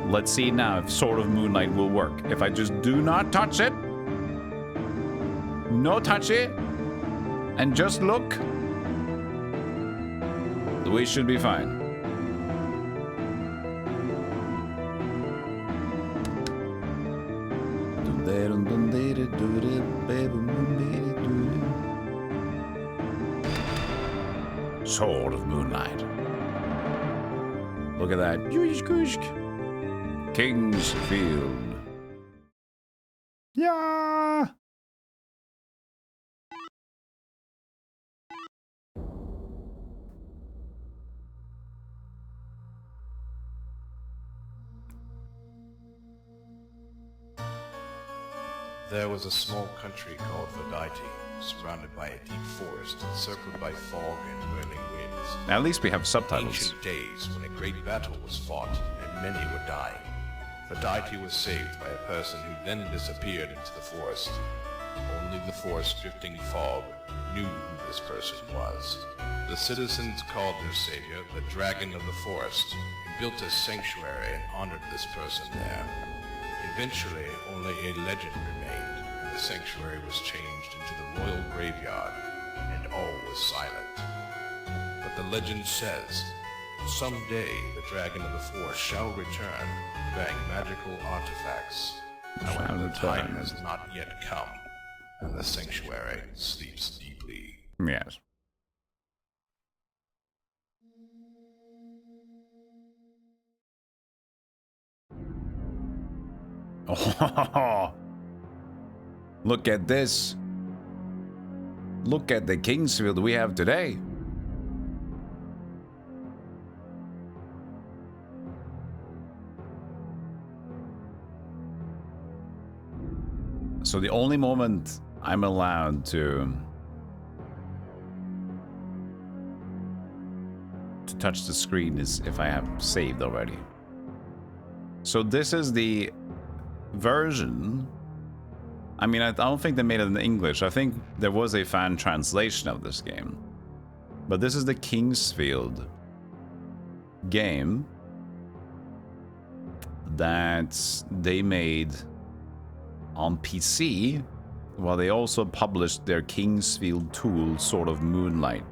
Let's see now if Sword of Moonlight will work. If I just do not touch it, no touch it, and just look, we should be fine. Sword of Moonlight. Look at that. Kingsfield. Yeah. There was a small country called Theatrics, surrounded by a deep forest, encircled by fog and whirling winds. At least we have subtitles. Ancient days when a great battle was fought and many were dying. Theatrics was saved by a person who then disappeared into the forest. Only the forest-drifting fog knew who this person was. The citizens called their savior the Dragon of the Forest, and built a sanctuary and honored this person there. Eventually, only a legend remained, and the sanctuary was changed into the royal graveyard, and all was silent. But the legend says, someday the Dragon of the Forest shall return, bearing magical artifacts. However, the time has not yet come, and the sanctuary sleeps deeply. Yes. Oh, look at this. Look at the Kingsfield we have today. So the only moment I'm allowed to touch the screen is if I have saved already. So this is the version. I mean, I don't think they made it in English. I think there was a fan translation of this game. But this is the Kingsfield game that they made on PC, while they also published their Kingsfield tool, Sword of Moonlight.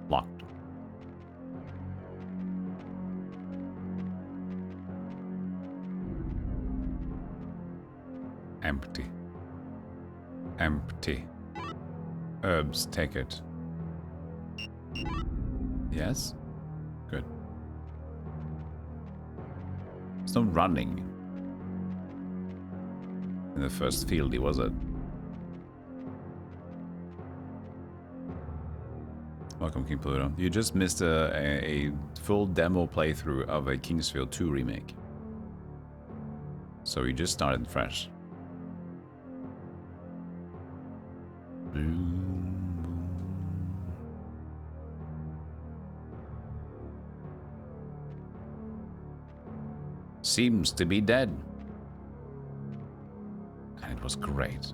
Locked. Empty. Empty. Herbs, take it. Yes? Good. There's no running in the first field, was it? Welcome, King Pluto. You just missed a full demo playthrough of a Kingsfield 2 remake. So you just started fresh. Seems to be dead. And it was great.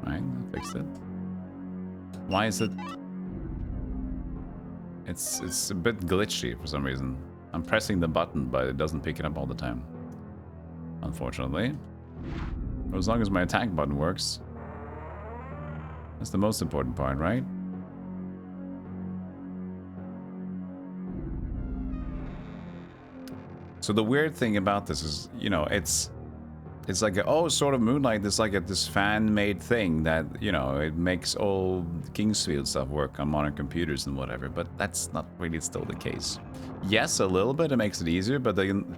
Right, I fixed it. Why is it? It's a bit glitchy for some reason. I'm pressing the button, but it doesn't pick it up all the time. Unfortunately. But as long as my attack button works. That's the most important part, right? So the weird thing about this is, you know, it's like, Sword of Moonlight is like this fan-made thing that, you know, it makes all Kingsfield stuff work on modern computers and whatever, but that's not really still the case. Yes, a little bit, it makes it easier, but then,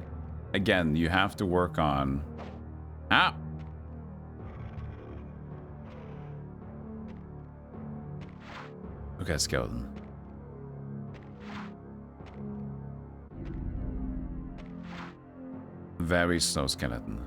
again, you have to work on... Ah! Okay, skeleton. Very slow skeleton.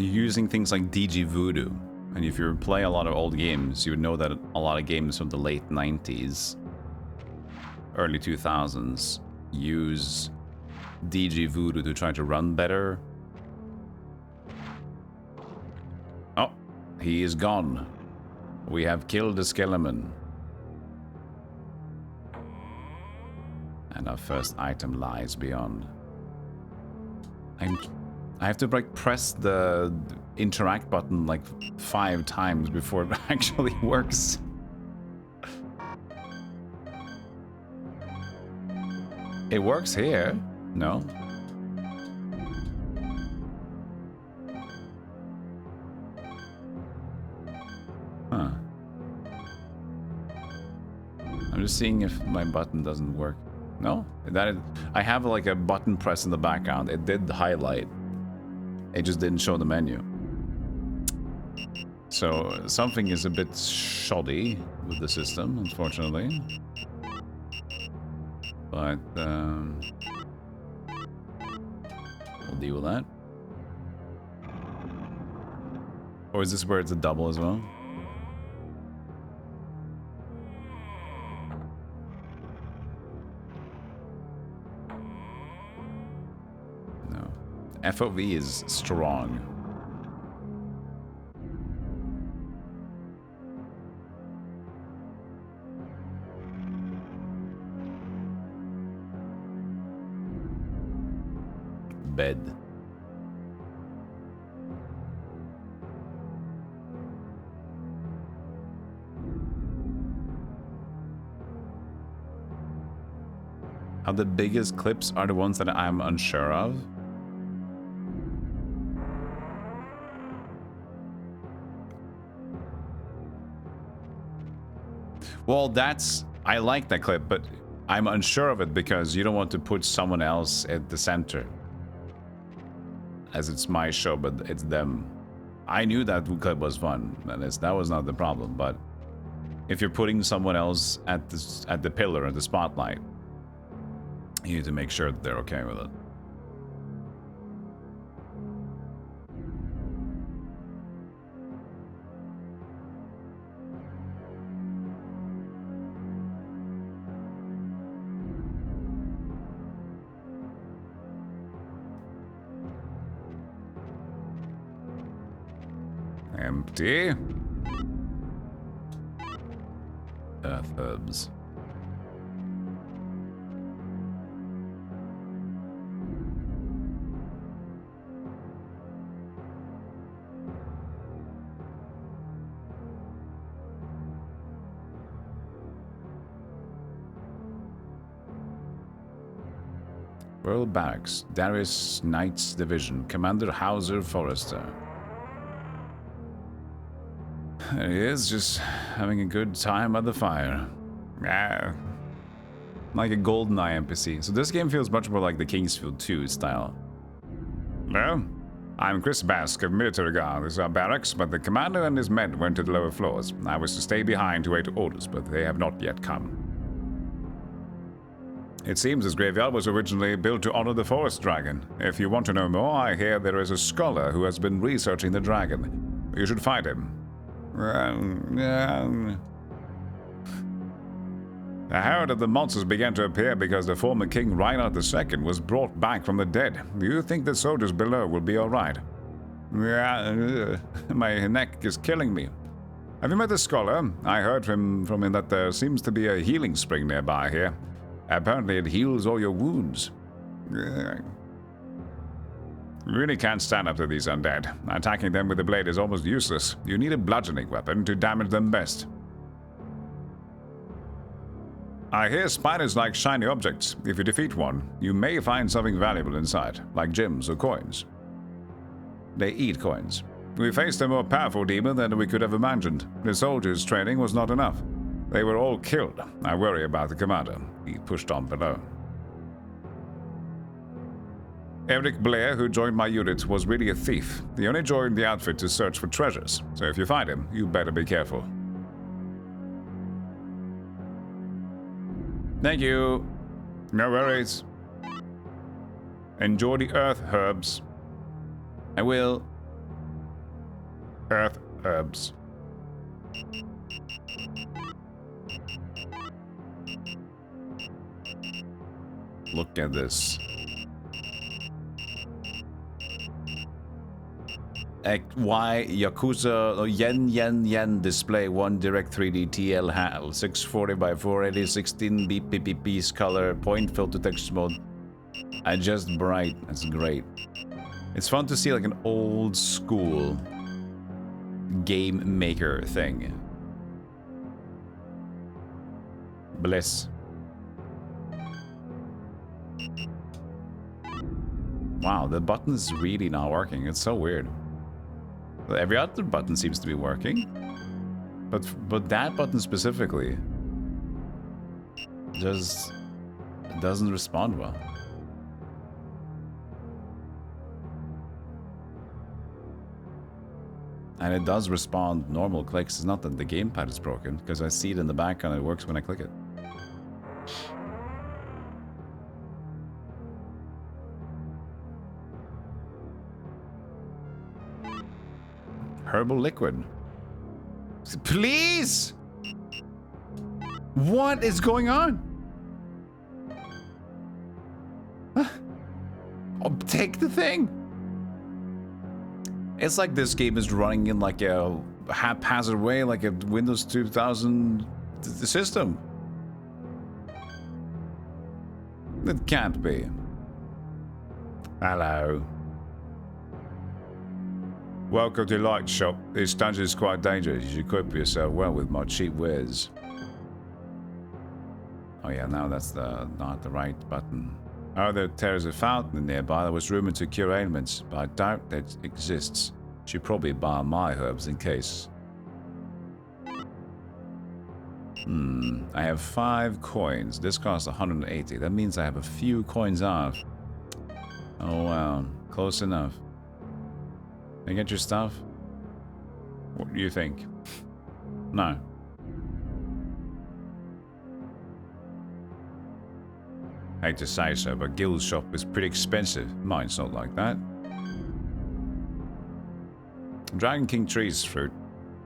using things like DG Voodoo. And if you play a lot of old games, you would know that a lot of games from the late 90s, early 2000s, use DG Voodoo to try to run better. Oh, he is gone. We have killed the skeleton. And our first item lies beyond. I have to like press the interact button like 5 times before it actually works. It works here. No? Huh. I'm just seeing if my button doesn't work. No? I have like a button press in the background. It did highlight. It just didn't show the menu. So something is a bit shoddy with the system, unfortunately. But we'll deal with that. Or is this where it's a double as well? No. FOV is strong. Bed. How the biggest clips are the ones that I'm unsure of? Well, I like that clip, but I'm unsure of it because you don't want to put someone else at the center. As it's my show, but it's them. I knew that clip was fun, and that was not the problem, but if you're putting someone else at the pillar, at the spotlight, you need to make sure that they're okay with it. Empty. Earth herbs. Royal Barracks, Darius Knight's Division, Commander Hauser Forrester. There he is, just having a good time by the fire. Yeah. Like a GoldenEye NPC. So this game feels much more like the Kingsfield 2 style. Hello? I'm Chris Bask of Military Guard. This is our barracks, but the commander and his men went to the lower floors. I was to stay behind to wait orders, but they have not yet come. It seems this graveyard was originally built to honor the forest dragon. If you want to know more, I hear there is a scholar who has been researching the dragon. You should find him. I heard that the monsters began to appear because the former King Reinhard II was brought back from the dead. Do you think the soldiers below will be alright? My neck is killing me. Have you met the scholar? I heard from him that there seems to be a healing spring nearby here. Apparently it heals all your wounds. Really can't stand up to these undead. Attacking them with a blade is almost useless. You need a bludgeoning weapon to damage them best. I hear spiders like shiny objects. If you defeat one, you may find something valuable inside, like gems or coins. They eat coins. We faced a more powerful demon than we could have imagined. The soldiers' training was not enough. They were all killed. I worry about the commander. He pushed on below. Eric Blair, who joined my unit, was really a thief. He only joined the outfit to search for treasures, so if you find him, you better be careful. Thank you. No worries. Enjoy the earth herbs. I will. Earth herbs. Look at this. Y Yakuza yen display 1 direct 3D TL HAL 640 by 480 16 bpp's color point filter texture mode. Adjust bright. That's great. It's fun to see like an old school game maker thing. Bliss. Wow, the button is really not working. It's so weird. Every other button seems to be working, but that button specifically just doesn't respond well. And it does respond normal clicks. It's not that the gamepad is broken, because I see it in the background. It works when I click it. Herbal liquid. Please! What is going on? Oh, take the thing. It's like this game is running in like a haphazard way, like a Windows 2000 system. It can't be. Hello. Welcome to Light Shop. This dungeon is quite dangerous. You should equip yourself well with my cheap wares. Oh yeah, now that's not the right button. Oh, there's a fountain nearby. There was rumored to cure ailments, but I doubt that exists. Should probably buy my herbs in case. I have 5 coins. This costs 180. That means I have a few coins off. Oh wow, close enough. Can you get your stuff? What do you think? No. Hate to say so, but Guild's shop is pretty expensive. Mine's not like that. Dragon King trees fruit.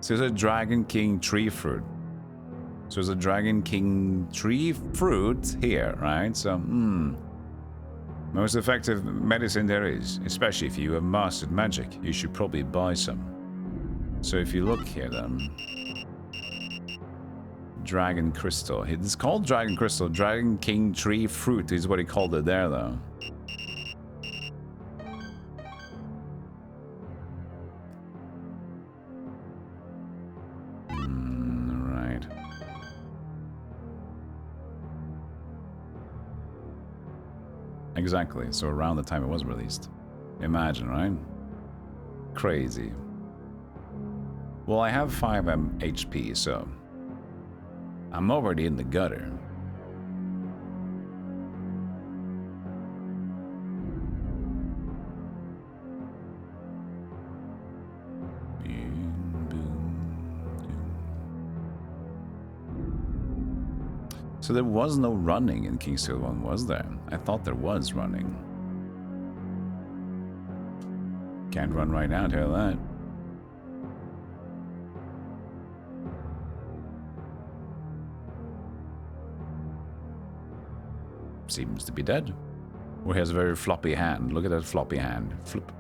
So there's a Dragon King tree fruit. So there's a Dragon King tree fruit here, right? So, most effective medicine there is, especially if you have mastered magic. You should probably buy some. So if you look here then, Dragon Crystal. It's called Dragon Crystal. Dragon King Tree Fruit is what he called it there though. Right. Exactly, so around the time it was released. Imagine, right? Crazy. Well, I have 5 HP, so I'm already in the gutter. So there was no running in Kingsfield 1, was there? I thought there was running. Can't run right now, tell that. Seems to be dead. Or he has a very floppy hand. Look at that floppy hand. Flip.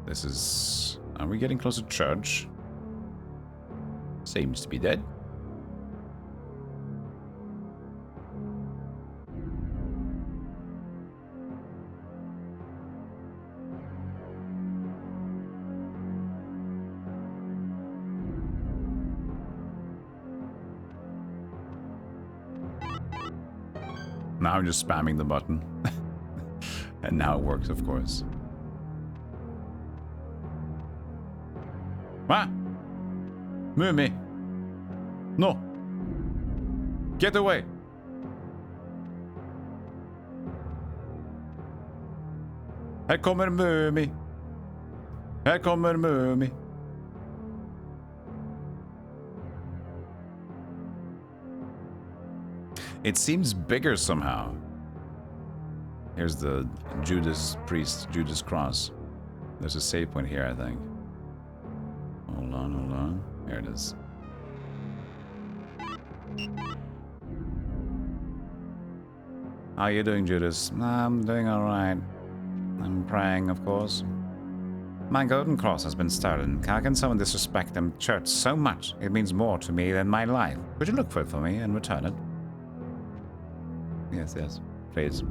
This is... Are we getting close to church? Seems to be dead. Now I'm just spamming the button. And now it works, of course. What? Move me. No. Get away. Här kommer Mumi. Här kommer Mumi. It seems bigger somehow. Here's the Judas priest, Judas cross. There's a save point here, I think. Hold on, hold on. Here it is. How are you doing, Judas? I'm doing alright. I'm praying, of course. My golden cross has been stolen. How can someone disrespect the church so much? It means more to me than my life. Would you look for it for me and return it? Yes, yes. Please.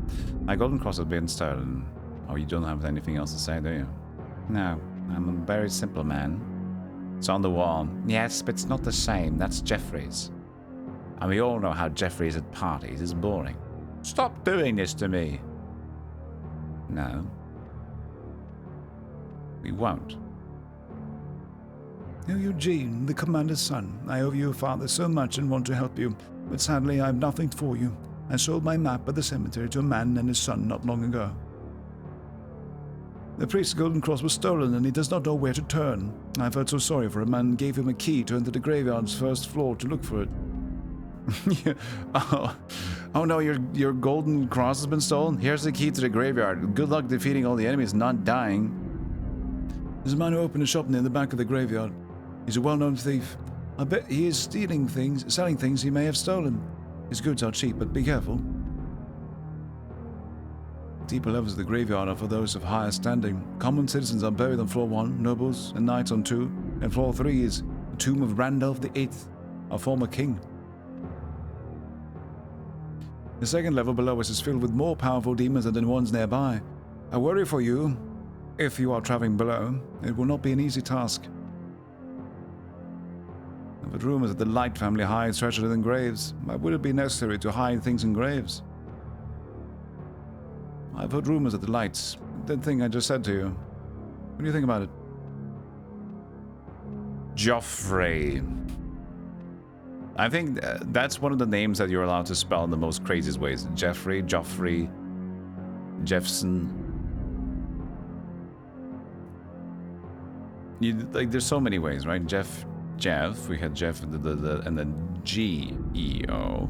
My golden cross has been stolen. Oh, you don't have anything else to say, do you? No. I'm a very simple man. It's on the wall. Yes, but it's not the same. That's Jeffrey's. And we all know how Jeffrey's at parties is boring. Stop doing this to me. No. We won't. Oh, Eugene, the commander's son. I owe your father so much and want to help you, but sadly I have nothing for you. I sold my map at the cemetery to a man and his son not long ago. The priest's golden cross was stolen and he does not know where to turn. I felt so sorry for him and gave him a key to enter the graveyard's first floor to look for it. Oh no, your golden cross has been stolen? Here's the key to the graveyard. Good luck defeating all the enemies, not dying. There's a man who opened a shop near the back of the graveyard. He's a well-known thief. I bet he is selling things he may have stolen. His goods are cheap, but be careful. Deeper levels of the graveyard are for those of higher standing. Common citizens are buried on floor 1, nobles and knights on 2, and floor 3 is the tomb of Randolph VIII, our former king. The second level below us is filled with more powerful demons than the ones nearby. I worry for you. If you are traveling below, it will not be an easy task. I've heard rumors that the Light family hides treasure in graves. Why would it be necessary to hide things in graves? I've heard rumors that the Lights. That thing I just said to you. What do you think about it? Joffrey. I think that's one of the names that you're allowed to spell in the most craziest ways. Jeffrey, Joffrey, Jeffson. There's so many ways, right? Jeff. We had Jeff, and then G-E-O,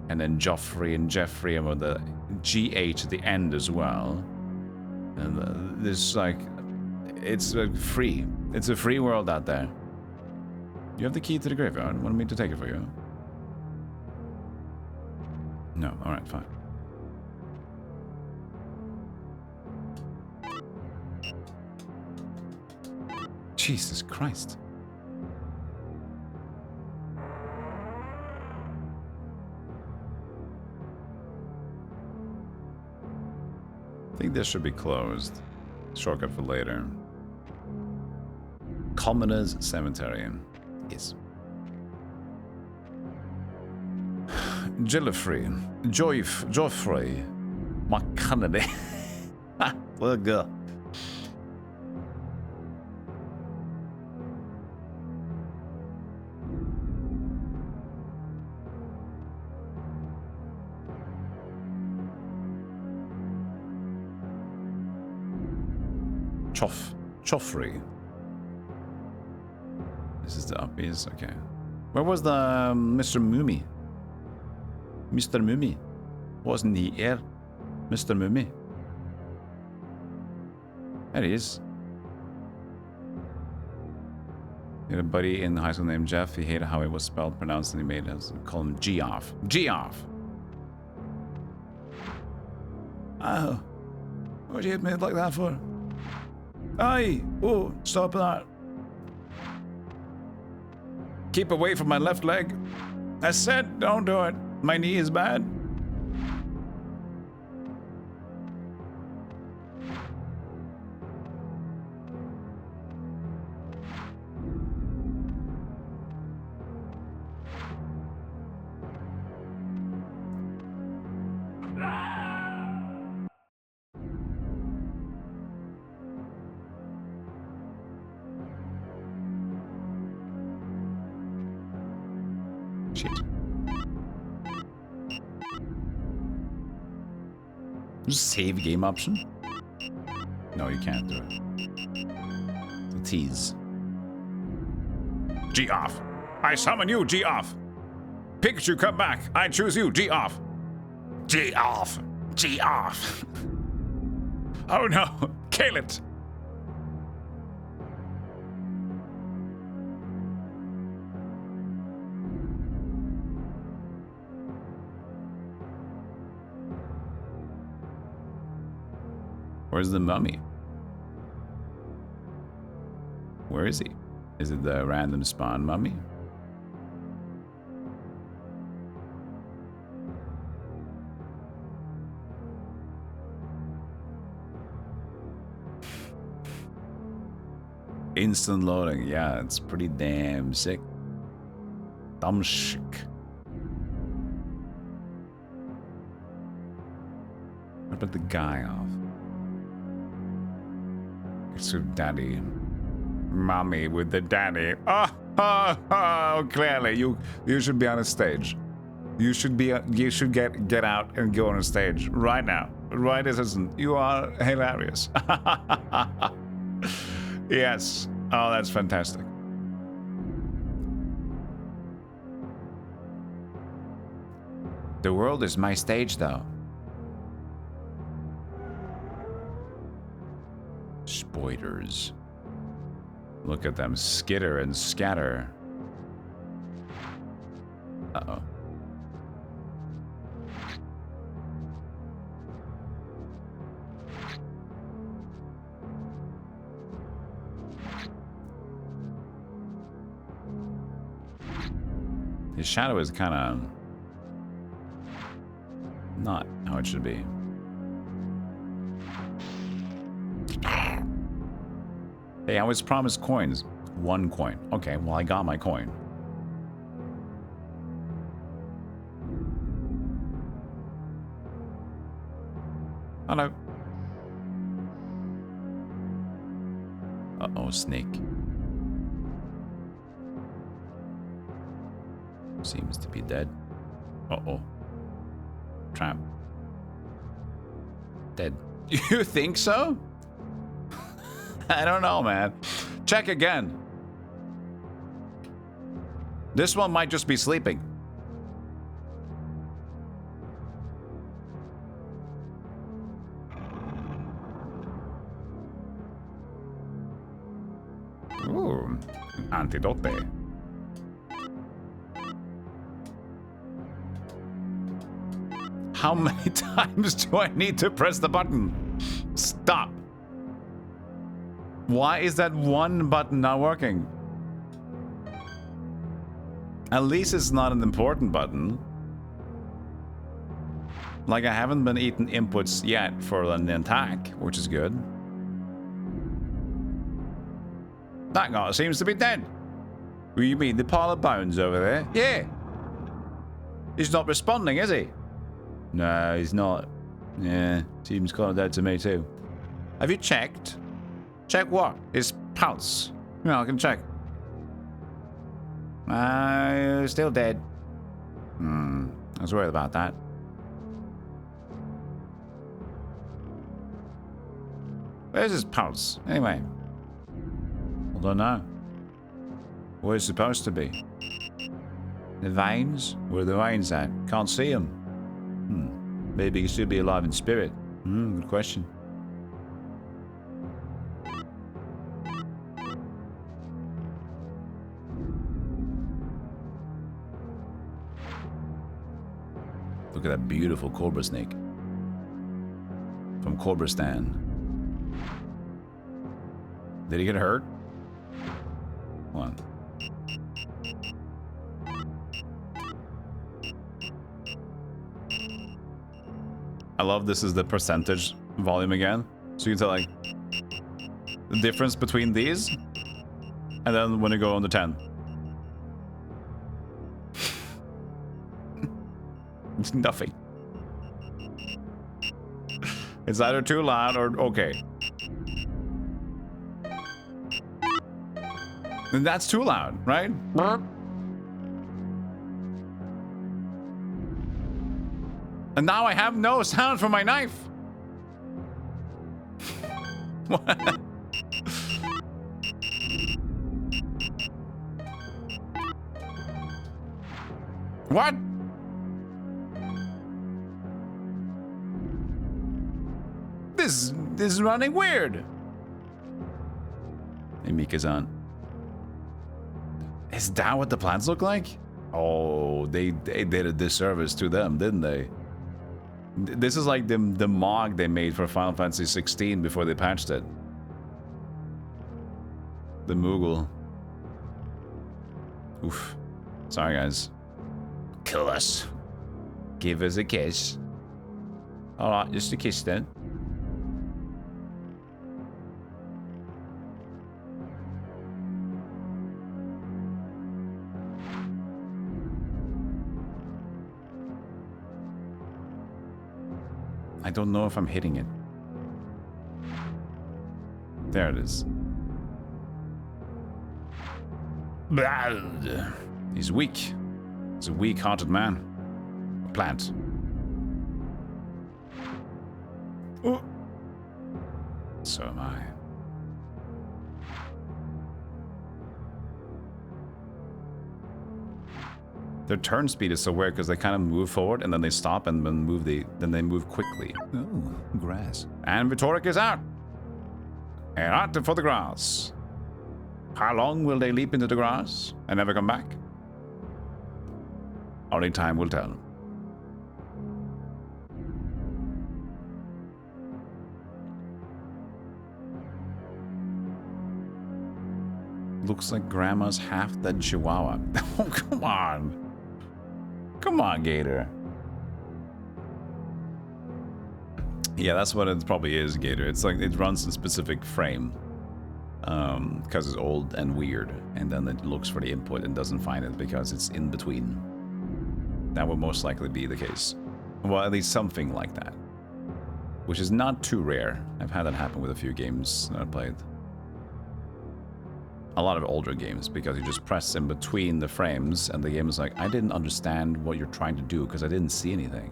and then Joffrey and Jeffrey, and with the G-H at the end as well. And there's like, it's free. It's a free world out there. You have the key to the graveyard. Want me to take it for you? No. All right, fine. Jesus Christ. I think this should be closed. Shortcut for later. Commoner's Cemetery. Yes. Joffrey. McConnedy. Well, good. Joffrey. This is the uppies, okay. Where was the Mr. Mummy? Mr. Mummy? Wasn't he here? Mr. Mummy? There he is. He had a buddy in high school named Jeff. He hated how it was spelled, pronounced, and he made us call him Geoff. Geoff! Oh. What do you hit me like that for? Aye! Oh, stop that. Keep away from my left leg. I said don't do it. My knee is bad. Shit. Just save game option? No, you can't do it. The tease. Geoff! I summon you, Geoff! Pikachu, come back! I choose you, Geoff! Geoff! Geoff! Oh no! Kill it! Where's the mummy? Where is he? Is it the random spawn mummy? Instant loading, yeah, it's pretty damn sick. Dumb sick. What about the guy off? It's your daddy. Mommy with the daddy. Oh, clearly you should be on a stage. You should get out and go on a stage right now. Right this instant. You are hilarious. Yes. Oh, that's fantastic. The world is my stage, though. Spoilers. Look at them skitter and scatter. Uh-oh. His shadow is kind of not how it should be. Hey, I was promised coins. 1 coin. Okay, well, I got my coin. Hello. Uh-oh, snake. Seems to be dead. Uh-oh. Trap. Dead. You think so? I don't know, man. Check again. This one might just be sleeping. Ooh, antidote. How many times do I need to press the button? Stop. Why is that one button not working? At least it's not an important button. Like, I haven't been eating inputs yet for an attack, which is good. That guy seems to be dead. What do you mean, the pile of bones over there? Yeah. He's not responding, is he? No, he's not. Yeah, seems kind of dead to me too. Have you checked? Check what? His pulse. Yeah, I can check. Still dead. I was worried about that. Where's his pulse? Anyway. I don't know. Where's it supposed to be? The veins? Where are the veins at? Can't see them. Maybe he should be alive in spirit. Good question. Look at that beautiful cobra snake. From Cobristan. Did he get hurt? Hold on. I love this is the percentage volume again. So you can tell like the difference between these and then when you go on the 10. It's nothing. It's either too loud or okay. And that's too loud, right? And now I have no sound for my knife. What? What? This is running weird. Hey, Mika-san. Is that what the plants look like? Oh, they did a disservice to them, didn't they? This is like the MOG they made for Final Fantasy 16 before they patched it. The Moogle. Oof. Sorry, guys. Kill us. Give us a kiss. Alright, just a kiss then. I don't know if I'm hitting it. There it is. He's weak. He's a weak-hearted man. A plant. Oh. So am I. Their turn speed is so weird because they kind of move forward and then they stop and then they move quickly. Oh, grass. And Vitoric is out. And out for the grass. How long will they leap into the grass and never come back? Only time will tell. Looks like Grandma's half-dead chihuahua. Oh, come on. Come on, Gator. Yeah, that's what it probably is, Gator. It's like it runs in a specific frame. Because it's old and weird. And then it looks for the input and doesn't find it because it's in between. That would most likely be the case. Well, at least something like that. Which is not too rare. I've had that happen with a few games that I played. A lot of older games, because you just press in between the frames and the game is like, I didn't understand what you're trying to do because I didn't see anything.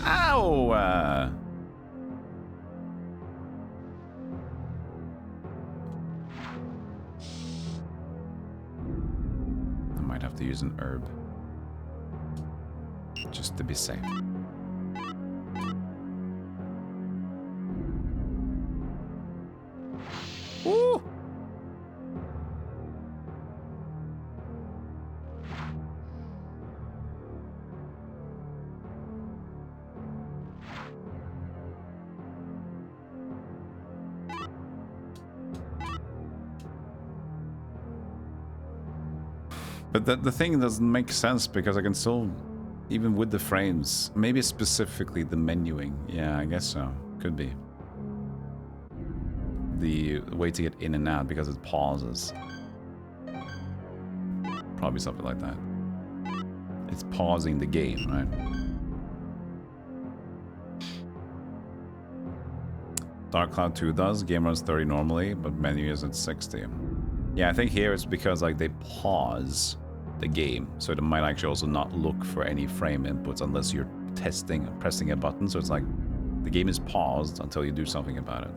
Ow! I might have to use an herb. Just to be safe. Woo! But the thing doesn't make sense because I can still, even with the frames, maybe specifically the menuing. Yeah, I guess so. Could be. The way to get in and out because it pauses. Probably something like that. It's pausing the game, right? Dark Cloud 2 does. Game runs 30 normally, but menu is at 60. Yeah, I think here it's because like they pause the game, so it might actually also not look for any frame inputs unless you're pressing a button. So it's like the game is paused until you do something about it.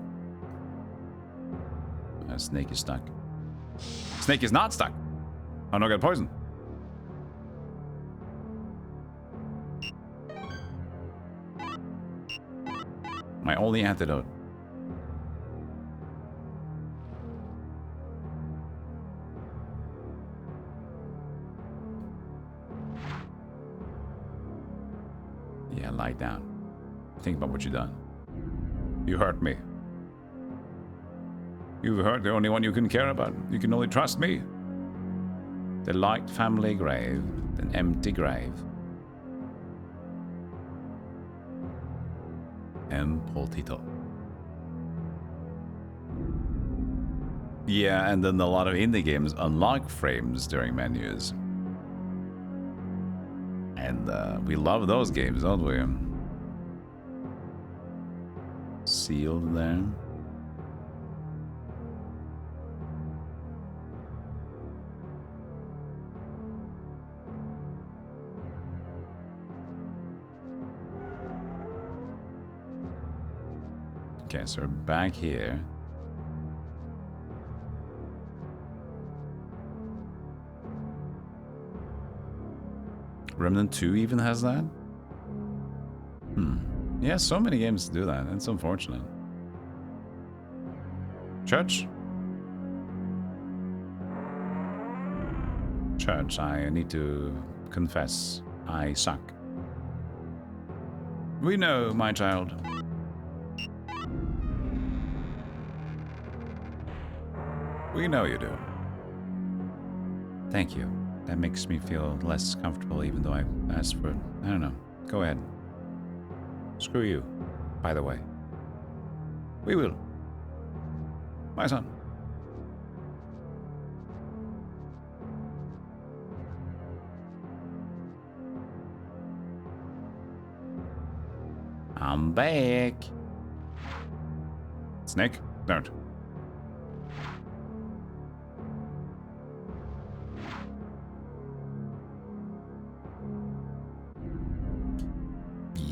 Snake is stuck. Snake is not stuck. Oh no, got poison. My only antidote. Yeah, lie down. Think about what you've done. You hurt me. You've hurt the only one you can care about. You can only trust me. The light family grave, an empty grave. Potito. Yeah, and then a lot of indie games unlock frames during menus. And we love those games, don't we? Sealed there. Okay, so we're back here. Remnant 2 even has that? Yeah, so many games do that. It's unfortunate. Church? Church, I need to confess. I suck. We know, my child. We know you do. Thank you. That makes me feel less comfortable even though I asked for it. I don't know. Go ahead. Screw you, by the way. We will. My son. I'm back. Snake? Don't.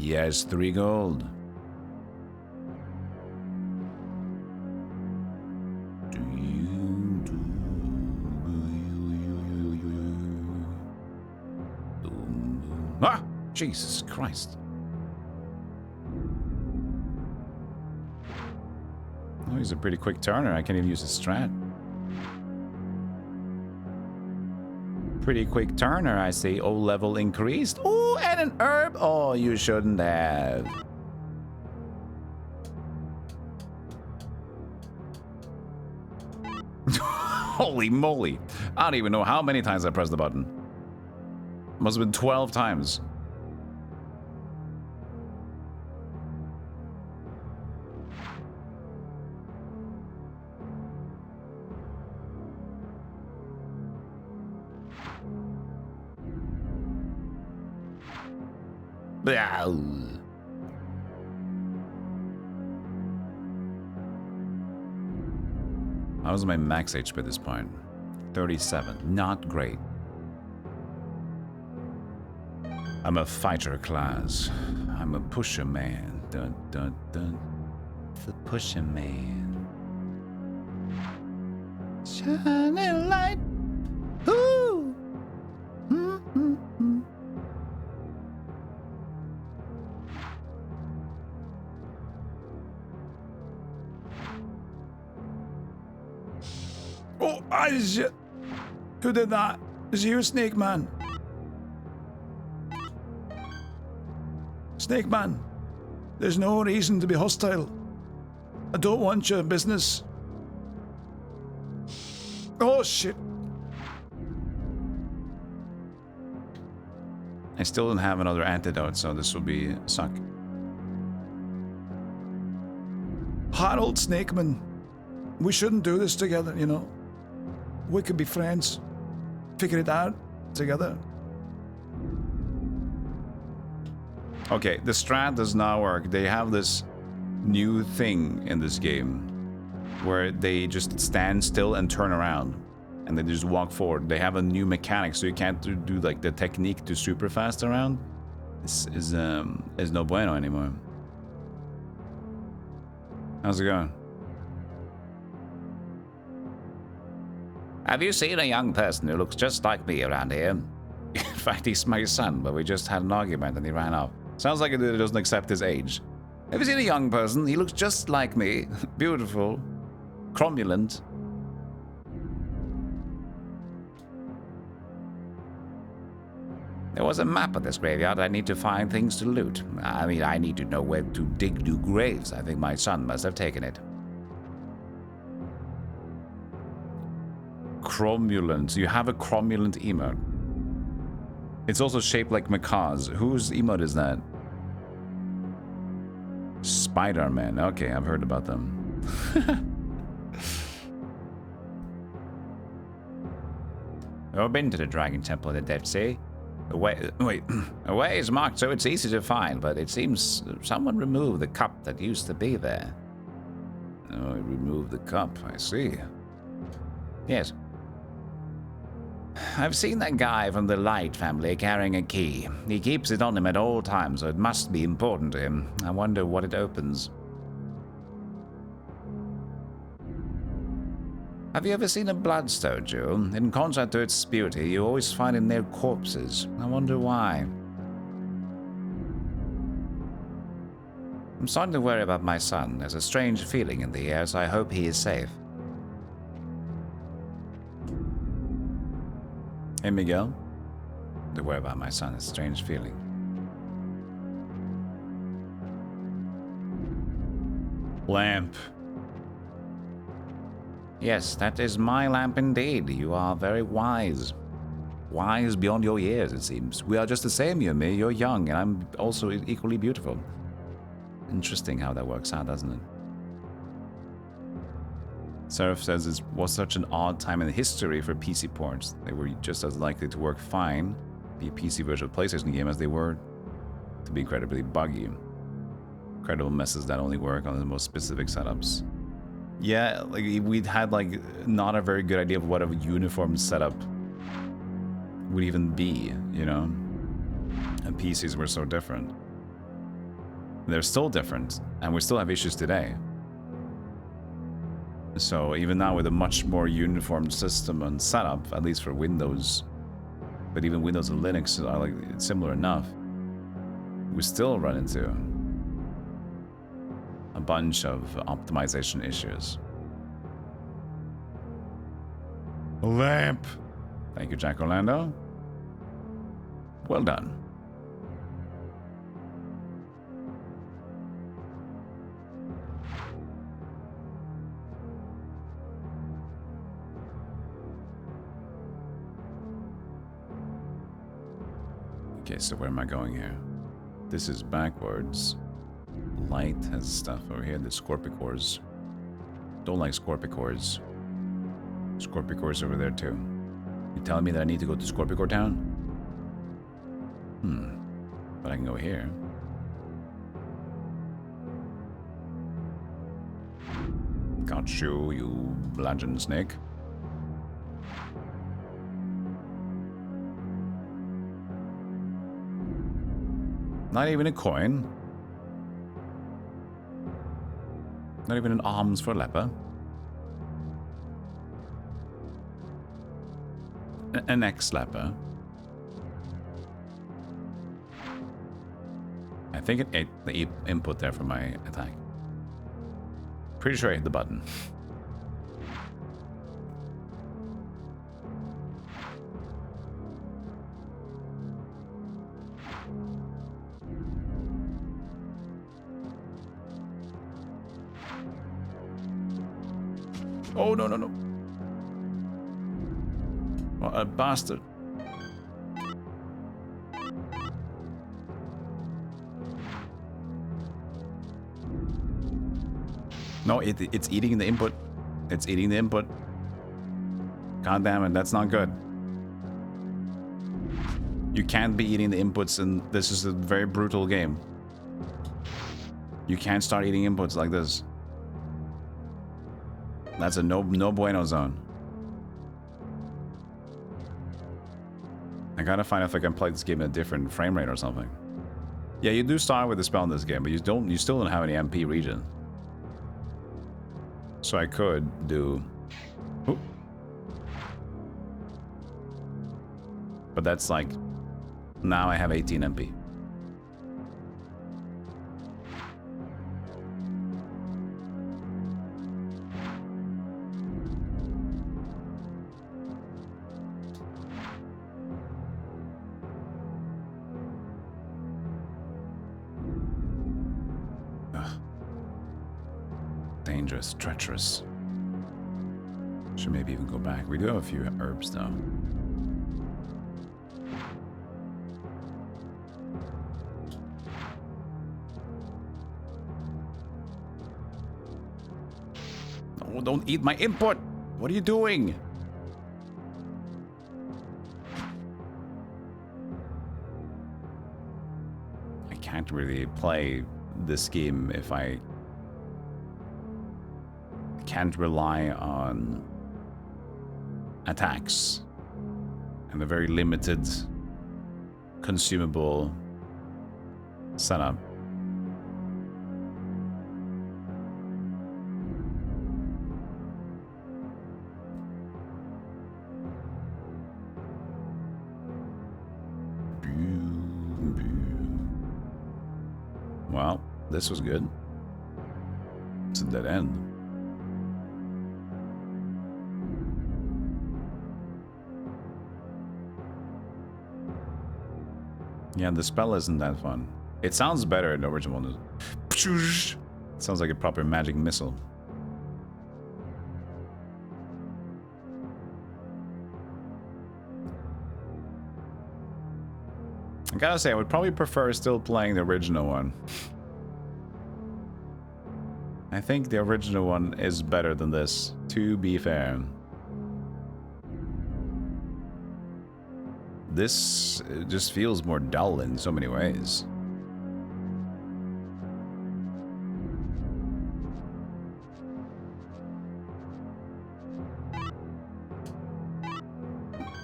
Yes, 3 gold. Ah! Jesus Christ. Oh, he's a pretty quick turner. I can't even use his strat. Pretty quick turner, I see. Oh, level increased. Oh, and an herb. Oh, you shouldn't have. Holy moly. I don't even know how many times I pressed the button. Must have been 12 times. That was my max HP at this point. 37. Not great. I'm a fighter class. I'm a pusher man. Dun dun dun. The pusher man. Shining light. Ooh. Oh, who did that? Is you, Snake Man? Snake Man, there's no reason to be hostile. I don't want your business. Oh, shit. I still don't have another antidote, so this will be suck. Harold Snakeman, we shouldn't do this together, you know. We could be friends. Figure it out together. Okay, the strat does not work. They have this new thing in this game where they just stand still and turn around and then just walk forward. They have a new mechanic, so you can't do like the technique to super fast around. This is no bueno anymore. How's it going? Have you seen a young person who looks just like me around here? In fact, he's my son, but we just had an argument and he ran off. Sounds like he doesn't accept his age. Have you seen a young person? He looks just like me. Beautiful. Cromulent. There was a map of this graveyard. I need to find things to loot. I mean, I need to know where to dig new graves. I think my son must have taken it. Cromulent. You have a cromulent emote. It's also shaped like macaws. Whose emote is that? Spider-Man. Okay, I've heard about them. I've been to the Dragon Temple in the Dead Sea. A way is marked so it's easy to find, but it seems someone removed the cup that used to be there. Oh, he removed the cup. I see. Yes. I've seen that guy from the Light family carrying a key. He keeps it on him at all times, so it must be important to him. I wonder what it opens. Have you ever seen a bloodstone, Jewel? In contrast to its beauty, you always find it near corpses. I wonder why. I'm starting to worry about my son. There's a strange feeling in the air, so I hope he is safe. Hey, Miguel. To worry about my son. It's a strange feeling. Lamp. Yes, that is my lamp indeed. You are very wise. Wise beyond your years, it seems. We are just the same, you and me. You're young, and I'm also equally beautiful. Interesting how that works out, doesn't it? Seraph says it was such an odd time in history for PC ports. They were just as likely to work fine, be a PC version of a PlayStation game, as they were to be incredibly buggy. Incredible messes that only work on the most specific setups. Yeah, like we'd had like not a very good idea of what a uniform setup would even be, you know? And PCs were so different. They're still different, and we still have issues today. So even now with a much more uniform system and setup, at least for Windows, but even Windows and Linux are like similar enough, we still run into a bunch of optimization issues. A lamp. Thank you, Jack Orlando. Well done. Okay, so where am I going here? This is backwards. Light has stuff over here. The Scorpicores. Don't like Scorpicores. Scorpicores over there too. You telling me that I need to go to Scorpicore Town? But I can go here. Got you, you bludgeon snake. Not even a coin. Not even an alms for a leper. An ex-leper. I think it ate the input there for my attack. Pretty sure I hit the button. Oh, no, no, no. What a bastard. No, it's eating the input. It's eating the input. God damn it, that's not good. You can't be eating the inputs, and this is a very brutal game. You can't start eating inputs like this. That's a no bueno zone. I gotta find out if I can play this game in a different frame rate or something. Yeah, you do start with the spell in this game, but you still don't have any MP regen. So I could do... Ooh. But that's like... Now I have 18 MP. Dangerous, treacherous. Should maybe even go back. We do have a few herbs though. Oh, don't eat my input! What are you doing? I can't really play this game if I can't rely on attacks and a very limited consumable setup. This was good. It's a dead end. Yeah, the spell isn't that fun. It sounds better in the original one. It sounds like a proper magic missile. I gotta say, I would probably prefer still playing the original one. I think the original one is better than this, to be fair. This just feels more dull in so many ways.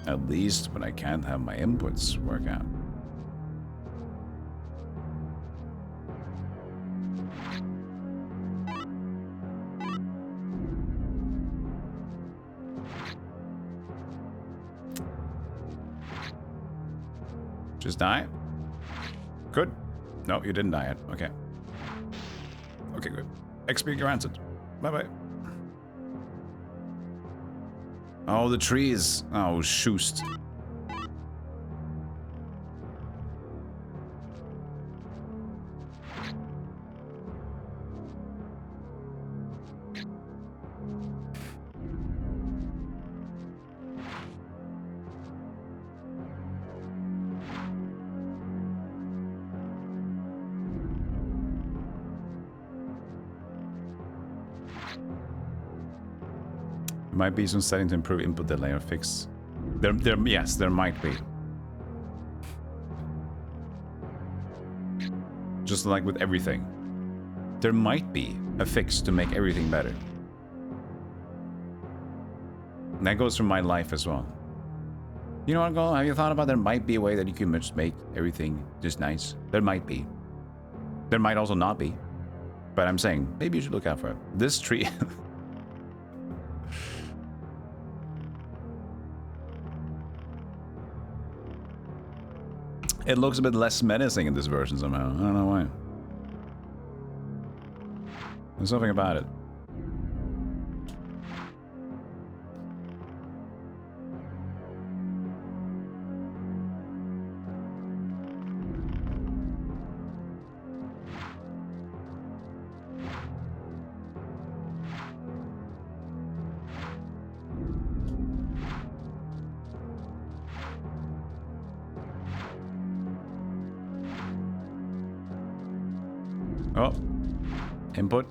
At least when I can't have my inputs work out. Just die? Good. No, you didn't die yet. Okay. Okay, good. XP granted. Bye-bye. Oh, the trees. Oh, shoost. Might be some setting to improve input delay or fix. Yes, there might be. Just like with everything. There might be a fix to make everything better. And that goes for my life as well. You know what, Go? Have you thought about there might be a way that you can just make everything just nice? There might be. There might also not be. But I'm saying, maybe you should look out for it. This tree... It looks a bit less menacing in this version somehow. I don't know why. There's something about it. Oh, input.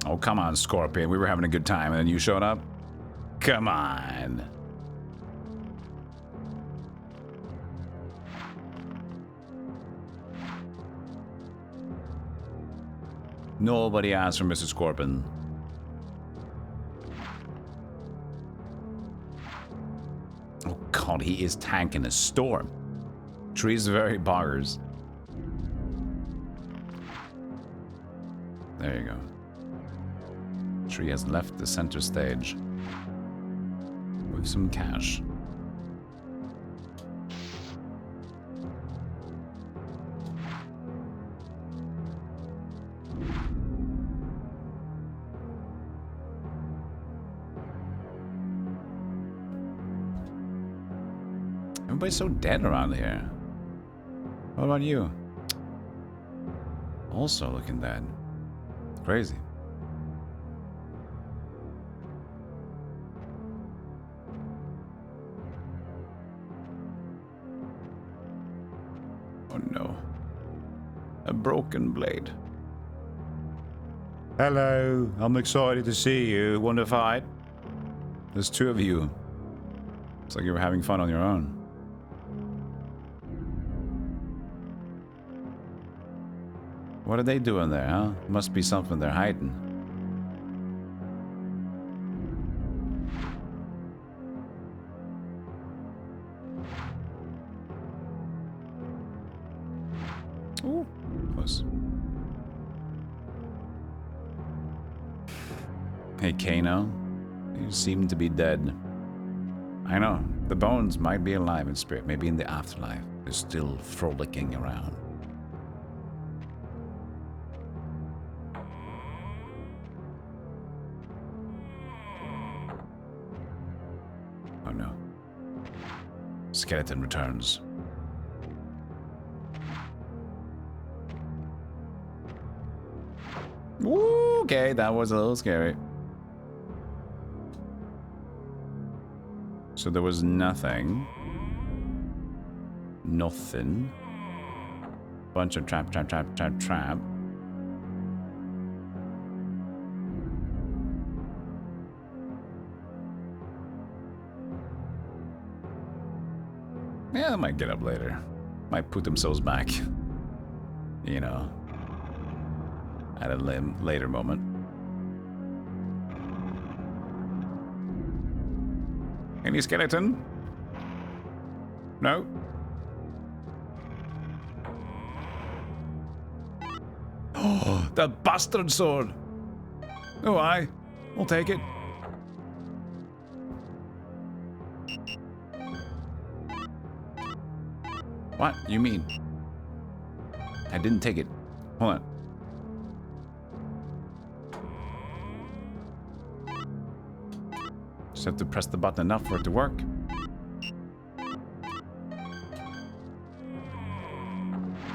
Oh, come on, Scorpion. We were having a good time and then you showed up? Come on. Nobody asked for Mr. Scorpion. Oh, God, he is tanking a storm. Tree's very boggers. There you go. Tree has left the center stage with some cash. Everybody's so dead around here. What about you? Also looking dead. Crazy. Oh no. A broken blade. Hello, I'm excited to see you. Want to fight? There's two of you. It's like you were having fun on your own. What are they doing there, huh? Must be something they're hiding. Ooh, close. Hey, Kano. You seem to be dead. I know. The bones might be alive in spirit, maybe in the afterlife. is still frolicking around. Oh no. Skeleton returns. Ooh, okay, that was a little scary. So there was nothing. Nothing. Bunch of trap. Yeah, they might get up later. Might put themselves back. You know. At a later moment. Any skeleton? No? Oh, the bastard sword! Oh, I'll take it. What? You mean? I didn't take it. Hold on. Just have to press the button enough for it to work.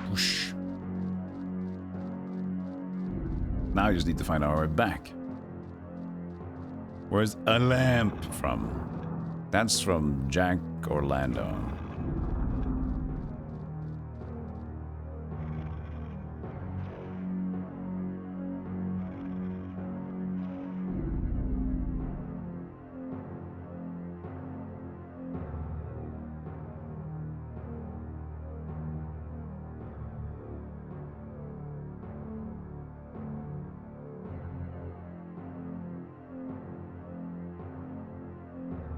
Whoosh. Now I just need to find our way back. Where's a lamp from? That's from Jack Orlando.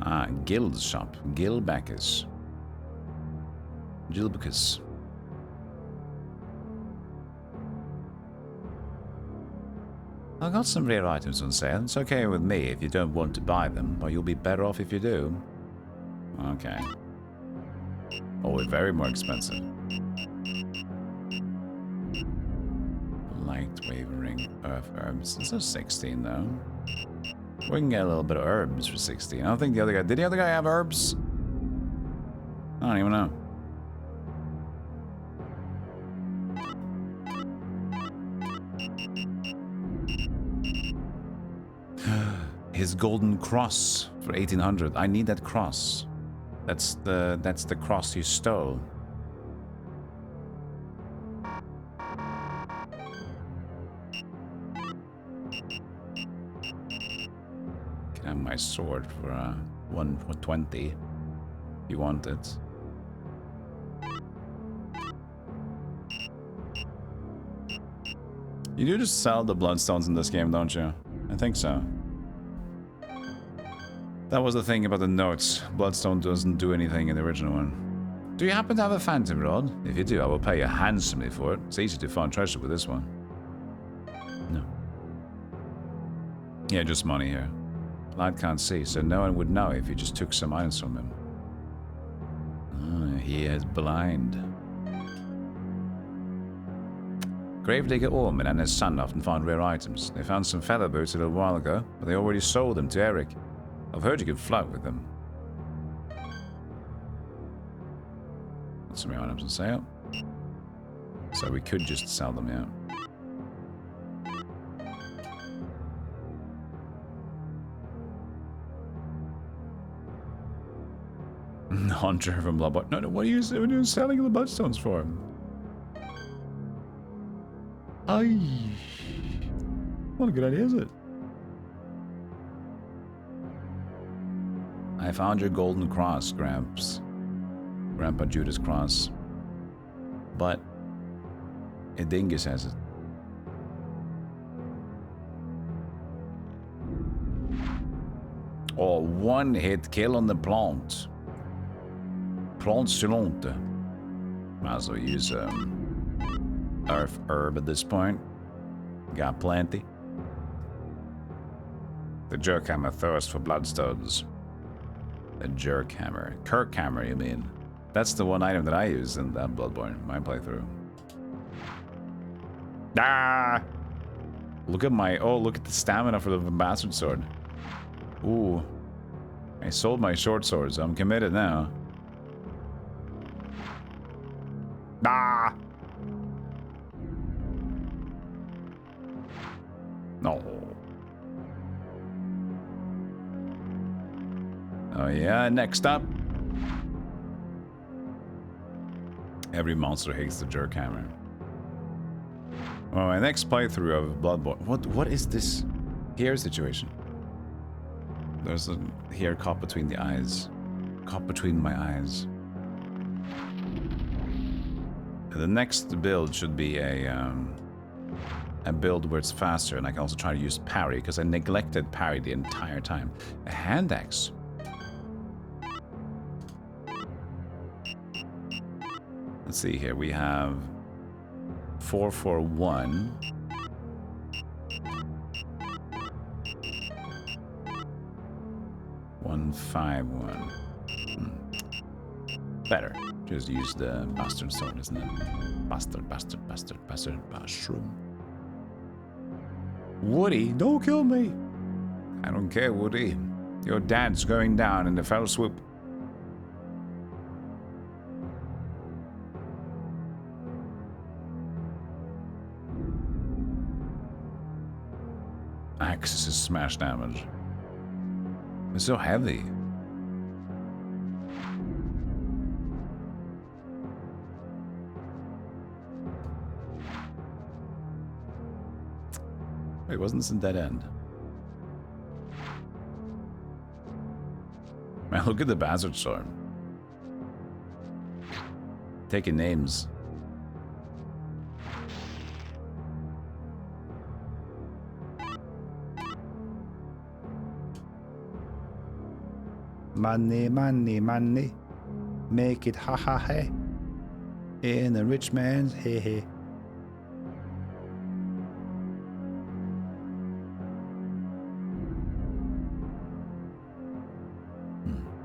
Ah, Gil's shop. Gil Bacchus. Gilbacus. I got some rare items on sale. It's okay with me if you don't want to buy them, but you'll be better off if you do. Okay. Oh, they're very more expensive. Light wavering earth herbs. This is 16 though. We can get a little bit of herbs for 16. I don't think the other guy... Did the other guy have herbs? I don't even know. His golden cross for 1800. I need that cross. That's the cross you stole. Can have my sword for 120 if you want it. You do just sell the bloodstones in this game, don't you? I think so. That was the thing about the notes. Bloodstone doesn't do anything in the original one. Do you happen to have a phantom rod? If you do, I will pay you handsomely for it. It's easy to find treasure with this one. No. Yeah, just money here. Light can't see, so no one would know if you just took some items from him. Ah, he is blind. Gravedigger Orman and his son often find rare items. They found some feather boots a little while ago, but they already sold them to Eric. I've heard you can float with them. That's some items on sale. So we could just sell them, yeah. Hunter from Bloodborne. No, what are you selling the bloodstones for? Aye. What a good idea, is it? I found your golden cross, Gramps. Grandpa Judas cross. But a dingus has it. Oh, one hit kill on the plant. Plant silente. Might as well use earth herb at this point. Got plenty. The jerk hammer thirst for bloodstones. The jerk hammer. Kirk hammer, you mean? That's the one item that I use in that Bloodborne, my playthrough. Ah! Look at my... Oh, look at the stamina for the bastard sword. Ooh. I sold my short sword, so I'm committed now. Ah! No. Oh yeah, next up. Every monster hates the jerk hammer. Oh, my next playthrough of Bloodborne. What is this hair situation? There's a hair caught between the eyes. Caught between my eyes. The next build should be a build where it's faster, and I can also try to use parry, because I neglected parry the entire time. A hand axe. Let's see here. We have 441. One, 5, 1. Better. Just use the bastard sword, isn't it? Bastard, bastard, bastard, bastard, mushroom. Woody, don't kill me. I don't care, Woody. Your dad's going down in the fell swoop. Axis smash damage. It's so heavy. Wait, wasn't this a dead end? Man, look at the bastard sword. Taking names. Money, money, money. Make it ha ha hey. In a rich man's hey hey.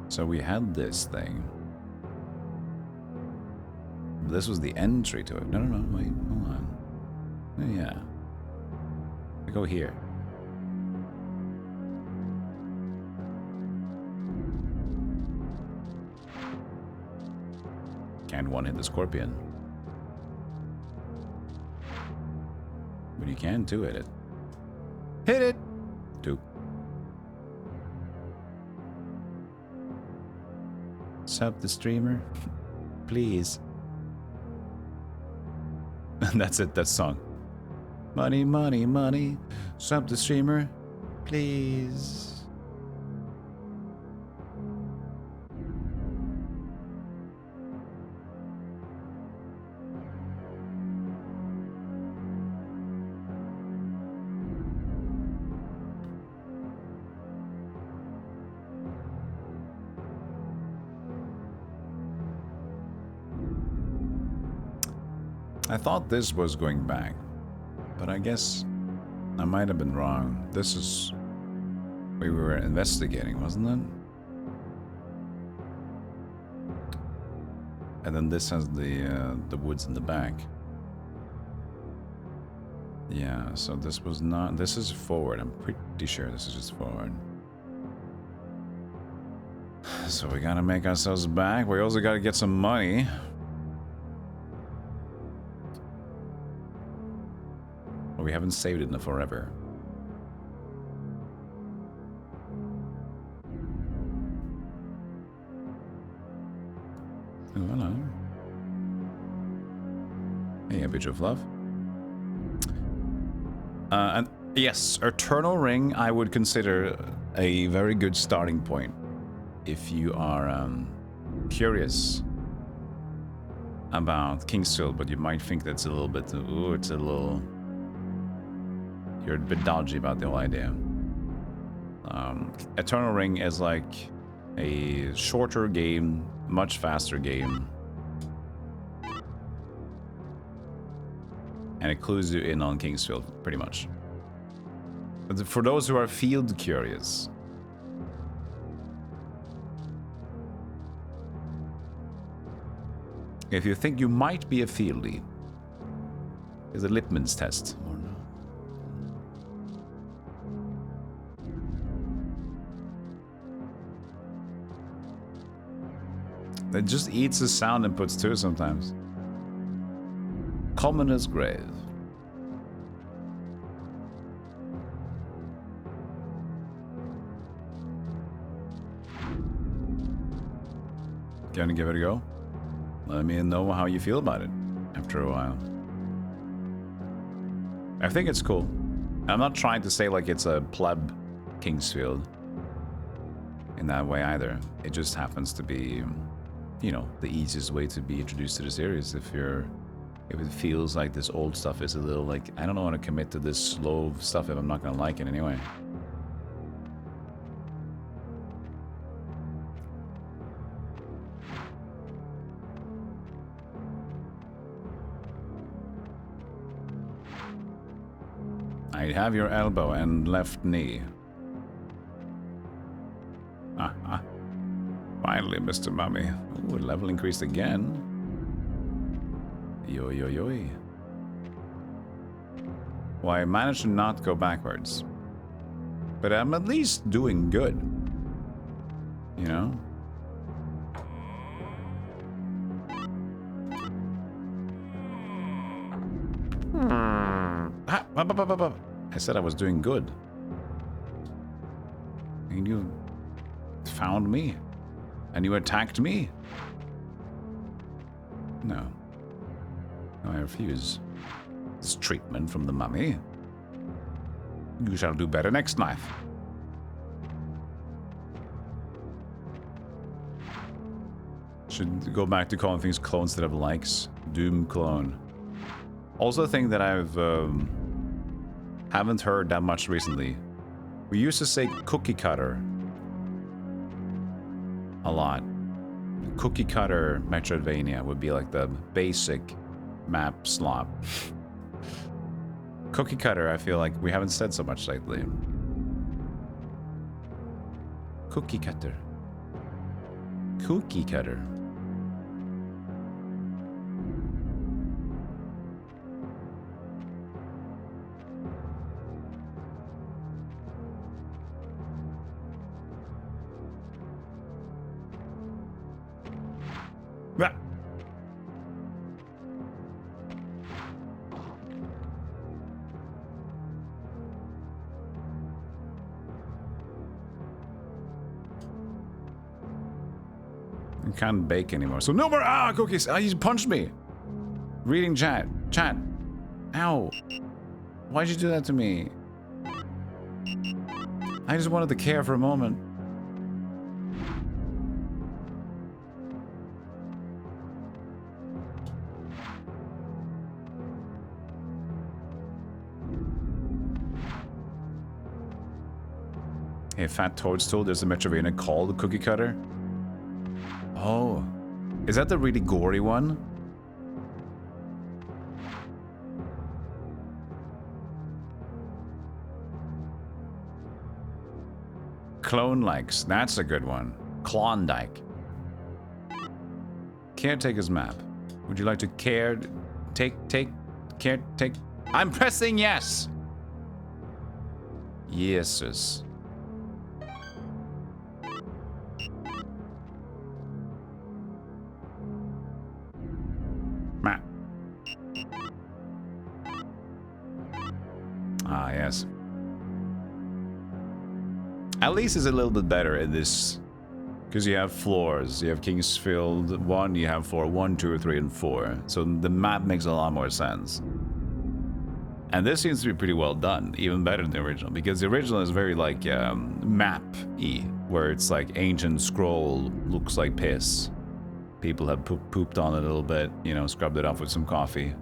So we had this thing. This was the entry to it. No, no, no, wait, hold on. Oh, yeah. I go here. Can't one-hit the scorpion. But you can two-hit it. Hit it! 2. Sub the streamer, please. And that's it, that song. Money, money, money. Sub the streamer, please. I thought this was going back, but I guess I might have been wrong. This is we were investigating, wasn't it? And then this has the woods in the back. Yeah, so this was not. This is forward. I'm pretty sure this is just forward. So we gotta make ourselves back. We also gotta get some money. We haven't saved it in forever. Oh, hello. Hey, a bit of love. And yes, Eternal Ring I would consider a very good starting point if you are curious about Kingsfield, but you might think that's a little bit, ooh, it's a little... You're a bit dodgy about the whole idea. Eternal Ring is like a shorter game, much faster game. And it clues you in on Kingsfield, pretty much. But for those who are field curious, If you think you might be a fieldy, is a litmus test or no? It just eats the sound inputs too sometimes. Commoner's grave. Gonna give it a go? Let me know how you feel about it after a while. I think it's cool. I'm not trying to say like it's a pleb Kingsfield in that way either. It just happens to be, you know, the easiest way to be introduced to the series if it feels like this old stuff is a little like, I don't want to commit to this slow stuff if I'm not gonna like it anyway. I have your elbow and left knee. Ah. Finally, Mr. Mummy. Ooh, level increased again. Yo. Well, I managed to not go backwards. But I'm at least doing good. You know? I said I was doing good. And you found me. And you attacked me. No. No, I refuse this treatment from the mummy. You shall do better next life. Should go back to calling things clones instead of likes. Doom clone. Also a thing that haven't heard that much recently. We used to say cookie cutter a lot. Cookie cutter Metroidvania would be like the basic map slop. Cookie cutter, I feel like we haven't said so much lately. Cookie cutter. Cookie cutter. Ah. I can't bake anymore. So no more cookies. You punched me. Reading chat. Chat. Ow. Why'd you do that to me? I just wanted to care for a moment. Hey, Fat Toadstool, there's a Metroidvania called the Cookie Cutter. Oh. Is that the really gory one? Clone likes. That's a good one. Klondike. Caretaker's map. Would you like to take? I'm pressing yes. Yeses. Map. Ah, yes. At least it's a little bit better at this. Because you have floors. You have Kingsfield 1, you have floor 1, 2, 3, and 4. So the map makes a lot more sense. And this seems to be pretty well done. Even better than the original. Because the original is very like map-y. Where it's like ancient scroll, looks like piss. People have pooped on it a little bit. You know, scrubbed it off with some coffee.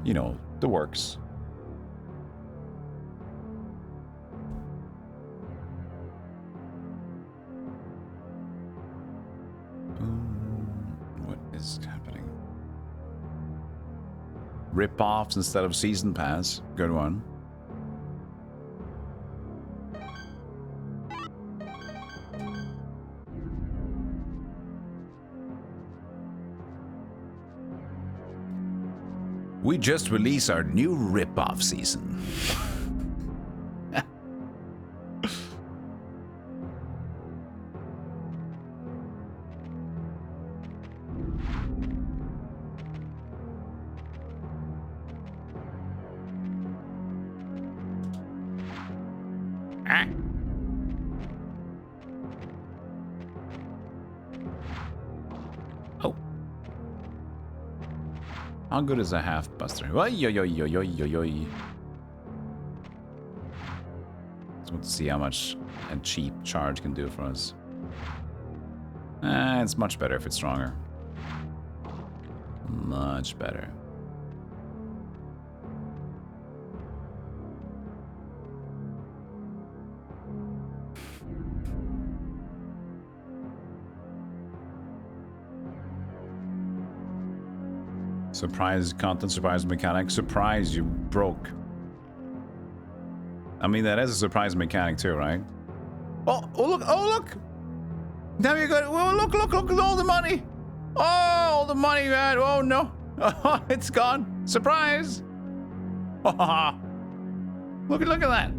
You know, the works. What is happening? Rip-offs instead of season pass. Good one. We just released our new rip-off season. How good is a half buster? Oi, oi, oi, oi, oi, oi. Just want to see how much a cheap charge can do for us. It's much better if it's stronger. Much better. Surprise content, surprise mechanic. Surprise, you broke. I mean, that is a surprise mechanic too, right? Oh, look, oh, look! Now you got, oh, look at all the money! Oh, all the money, man! Oh, no! Oh, it's gone! Surprise! look at that!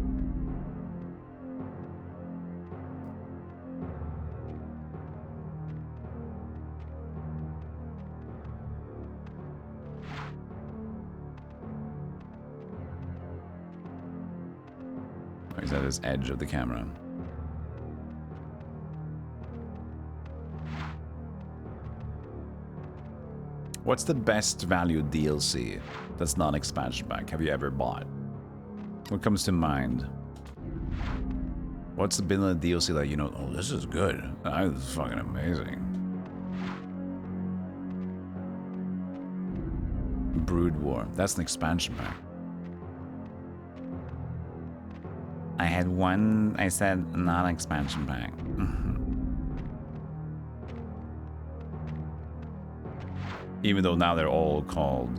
He's at his edge of the camera. What's the best value DLC that's not expansion pack have you ever bought? What comes to mind? What's been a DLC that you know, oh, this is good. This is fucking amazing. Brood War. That's an expansion pack. I had one, I said non-expansion pack. Even though now they're all called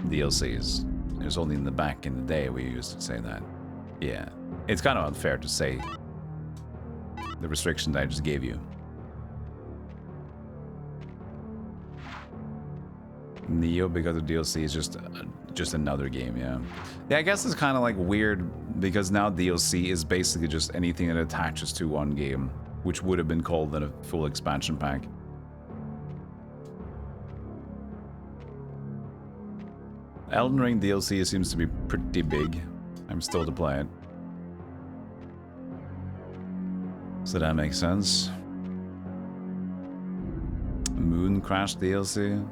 DLCs. It was only in the back in the day we used to say that. Yeah. It's kind of unfair to say the restriction that I just gave you. Neo, because the DLC is just another game, yeah. Yeah, I guess it's kind of like weird because now DLC is basically just anything that attaches to one game, which would have been called a full expansion pack. Elden Ring DLC seems to be pretty big. I'm still to play it. So that makes sense. Moon Crash DLC.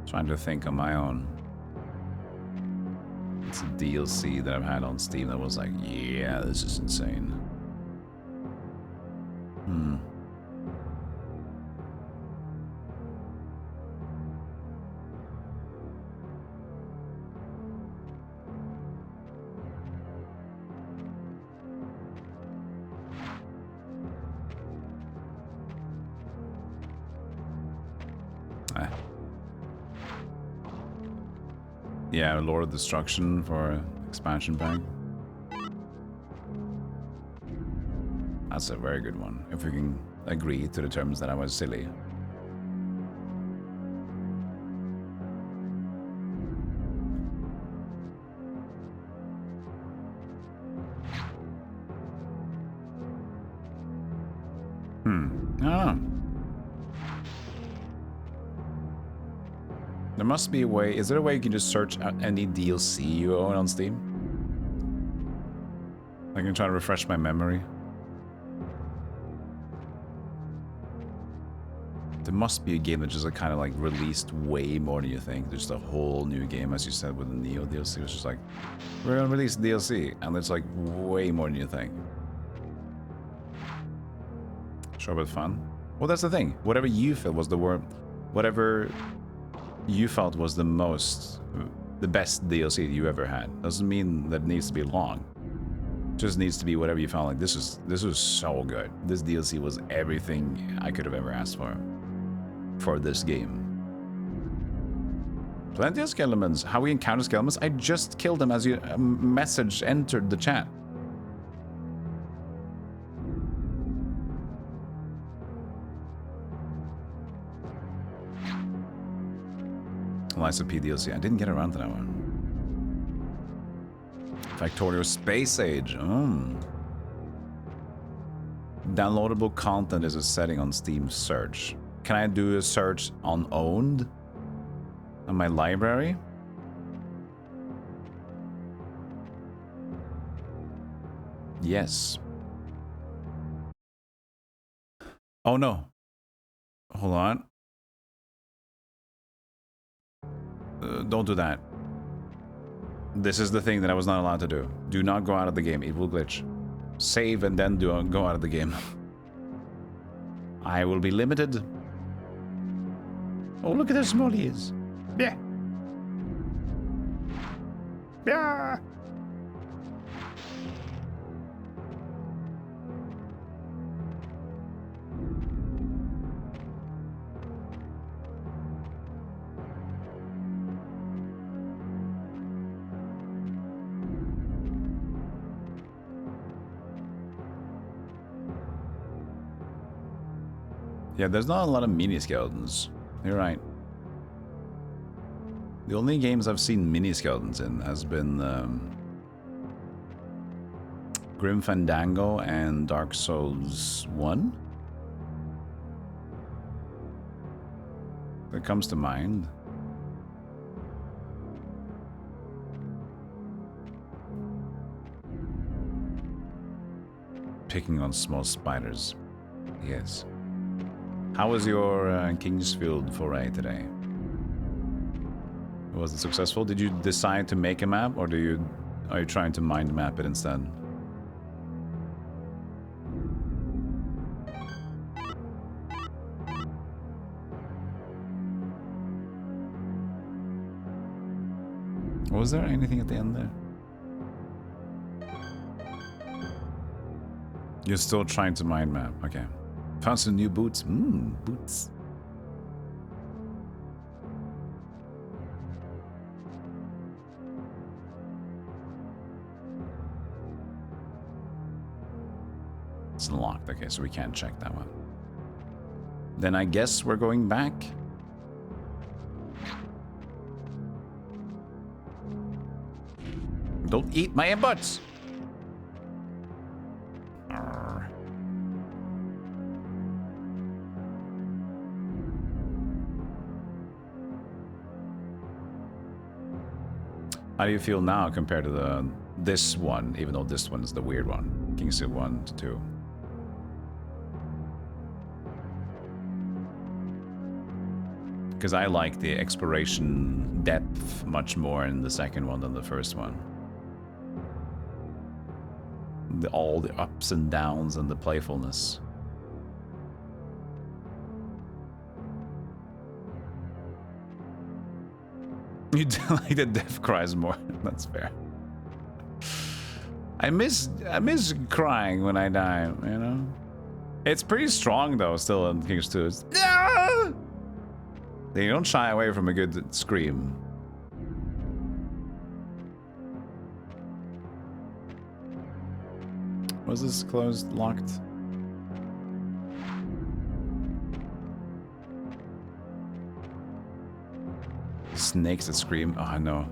Trying to think on my own. It's a DLC that I've had on Steam that was like, yeah, this is insane. Yeah, Lord of Destruction for expansion pack. That's a very good one, if we can agree to the terms that I was silly. I don't know. There must be a way. Is there a way you can just search out any DLC you own on Steam? I can try to refresh my memory. There must be a game that just kind of like released way more than you think. There's a whole new game, as you said, with the Neo DLC. It's just like, we're gonna release DLC, and it's like way more than you think. Sure, but fun. Well, that's the thing. Whatever you felt was the word, whatever you felt was the best DLC you ever had. Doesn't mean that it needs to be long. Just needs to be whatever you felt like. This was so good. This DLC was everything I could have ever asked for this game. Plenty of skeletons. How we encounter skeletons? I just killed them as you message entered the chat. Eliza P DLC. I didn't get around to that one. Factorio Space Age. Downloadable content is a setting on Steam search. Can I do a search on owned? On my library? Yes. Oh no. Hold on. Don't do that. This is the thing that I was not allowed to do. Do not go out of the game. It will glitch. Save and then go out of the game. I will be limited. Oh, look at how small he is. Yeah. Yeah. Yeah, there's not a lot of mini skeletons. You're right. The only games I've seen mini skeletons in has been Grim Fandango and Dark Souls 1. That comes to mind. Picking on small spiders. Yes. How was your Kingsfield foray today? Was it successful? Did you decide to make a map, or are you trying to mind map it instead? Was there anything at the end there? You're still trying to mind map, okay. Found some new boots. Boots. It's locked, okay, so we can't check that one. Then I guess we're going back. Don't eat my inputs! How do you feel now compared to this one, even though this one is the weird one? Kingsfield 1 to 2. Because I like the exploration depth much more in the second one than the first one. All the ups and downs and the playfulness. You like the death cries more. That's fair. I miss crying when I die, you know? It's pretty strong though, still in Kings 2. It's, ah! They don't shy away from a good scream. Was this closed, locked? Snakes that scream. Oh no.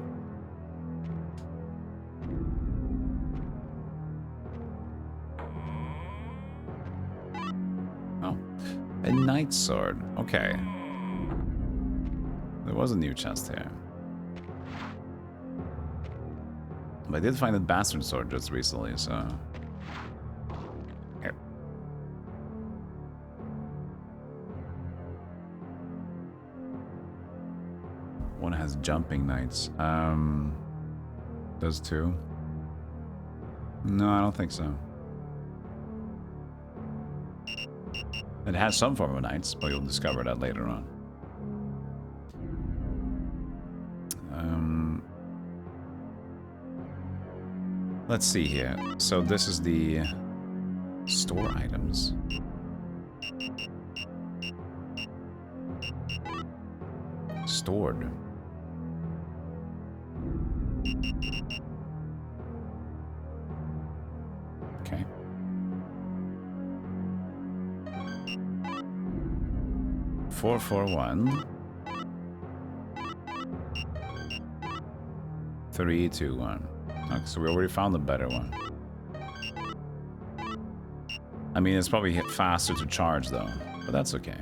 Oh, a knight sword. Okay. There was a new chest here. But I did find a bastard sword just recently, so. Here. One has jumping knights. Does two? No, I don't think so. It has some form of knights, but you'll discover that later on. Let's see here. So this is the store items. Stored. Okay. $441. 3, 2, 1. Okay, so we already found a better one. I mean, it's probably faster to charge though, but that's okay.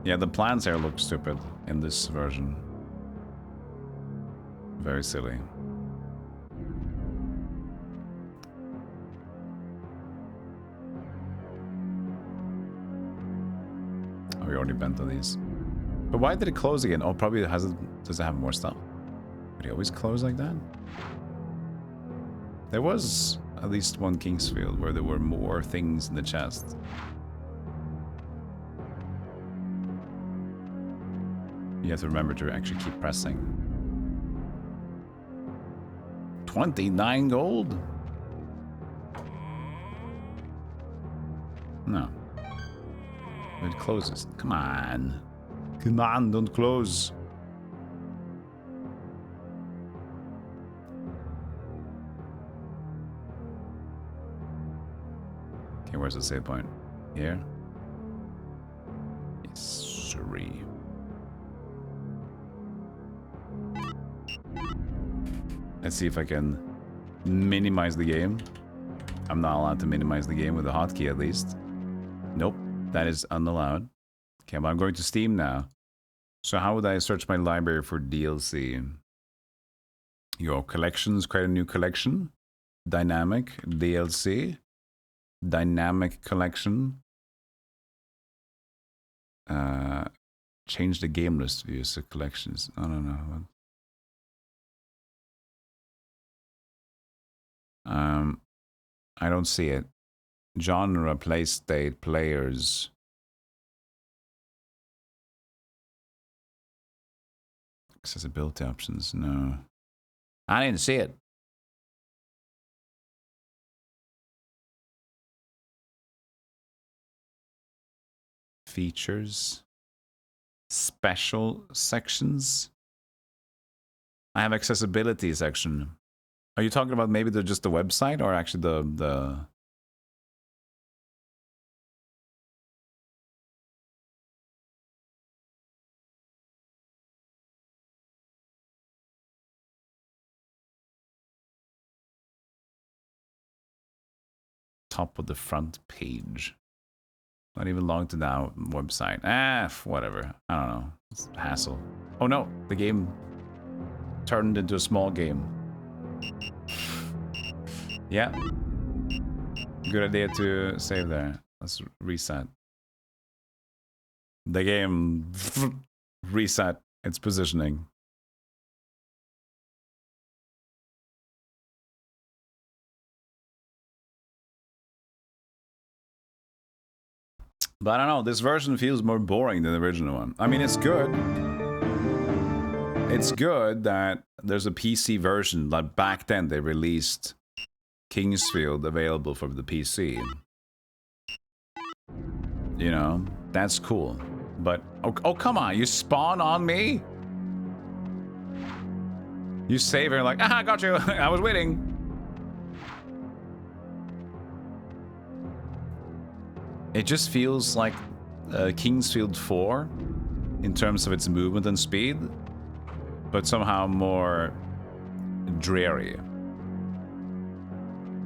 Yeah, the plans here look stupid in this version. Very silly. Oh, we already bent on these. But why did it close again? Oh, probably does it have more stuff? Would it always close like that? There was at least one Kingsfield where there were more things in the chest. You have to remember to actually keep pressing. 29 gold? No. It closes. Come on. Come on, don't close. Okay, where's the save point? Here? Yes, sorry. Let's see if I can minimize the game. I'm not allowed to minimize the game with a hotkey at least. Nope, that is unallowed. Okay, but I'm going to Steam now. So how would I search my library for DLC? Your collections, create a new collection. Dynamic, DLC. Dynamic collection. Change the game list view, so collections. I don't know. I don't see it. Genre, play state, players. Accessibility options, no. I didn't see it. Features. Special sections. I have accessibility section. Are you talking about maybe just the website or actually the... top of the front page. Not even logged to that website. Whatever. I don't know. It's a hassle. Oh no, the game turned into a small game. Yeah. Good idea to save there. Let's reset. The game reset its positioning. But I don't know, this version feels more boring than the original one. I mean, it's good. It's good that there's a PC version. Like back then, they released Kingsfield available for the PC. You know, that's cool. But, oh come on, you spawn on me? You save her like, I got you, I was waiting. It just feels like Kingsfield 4 in terms of its movement and speed, but somehow more dreary.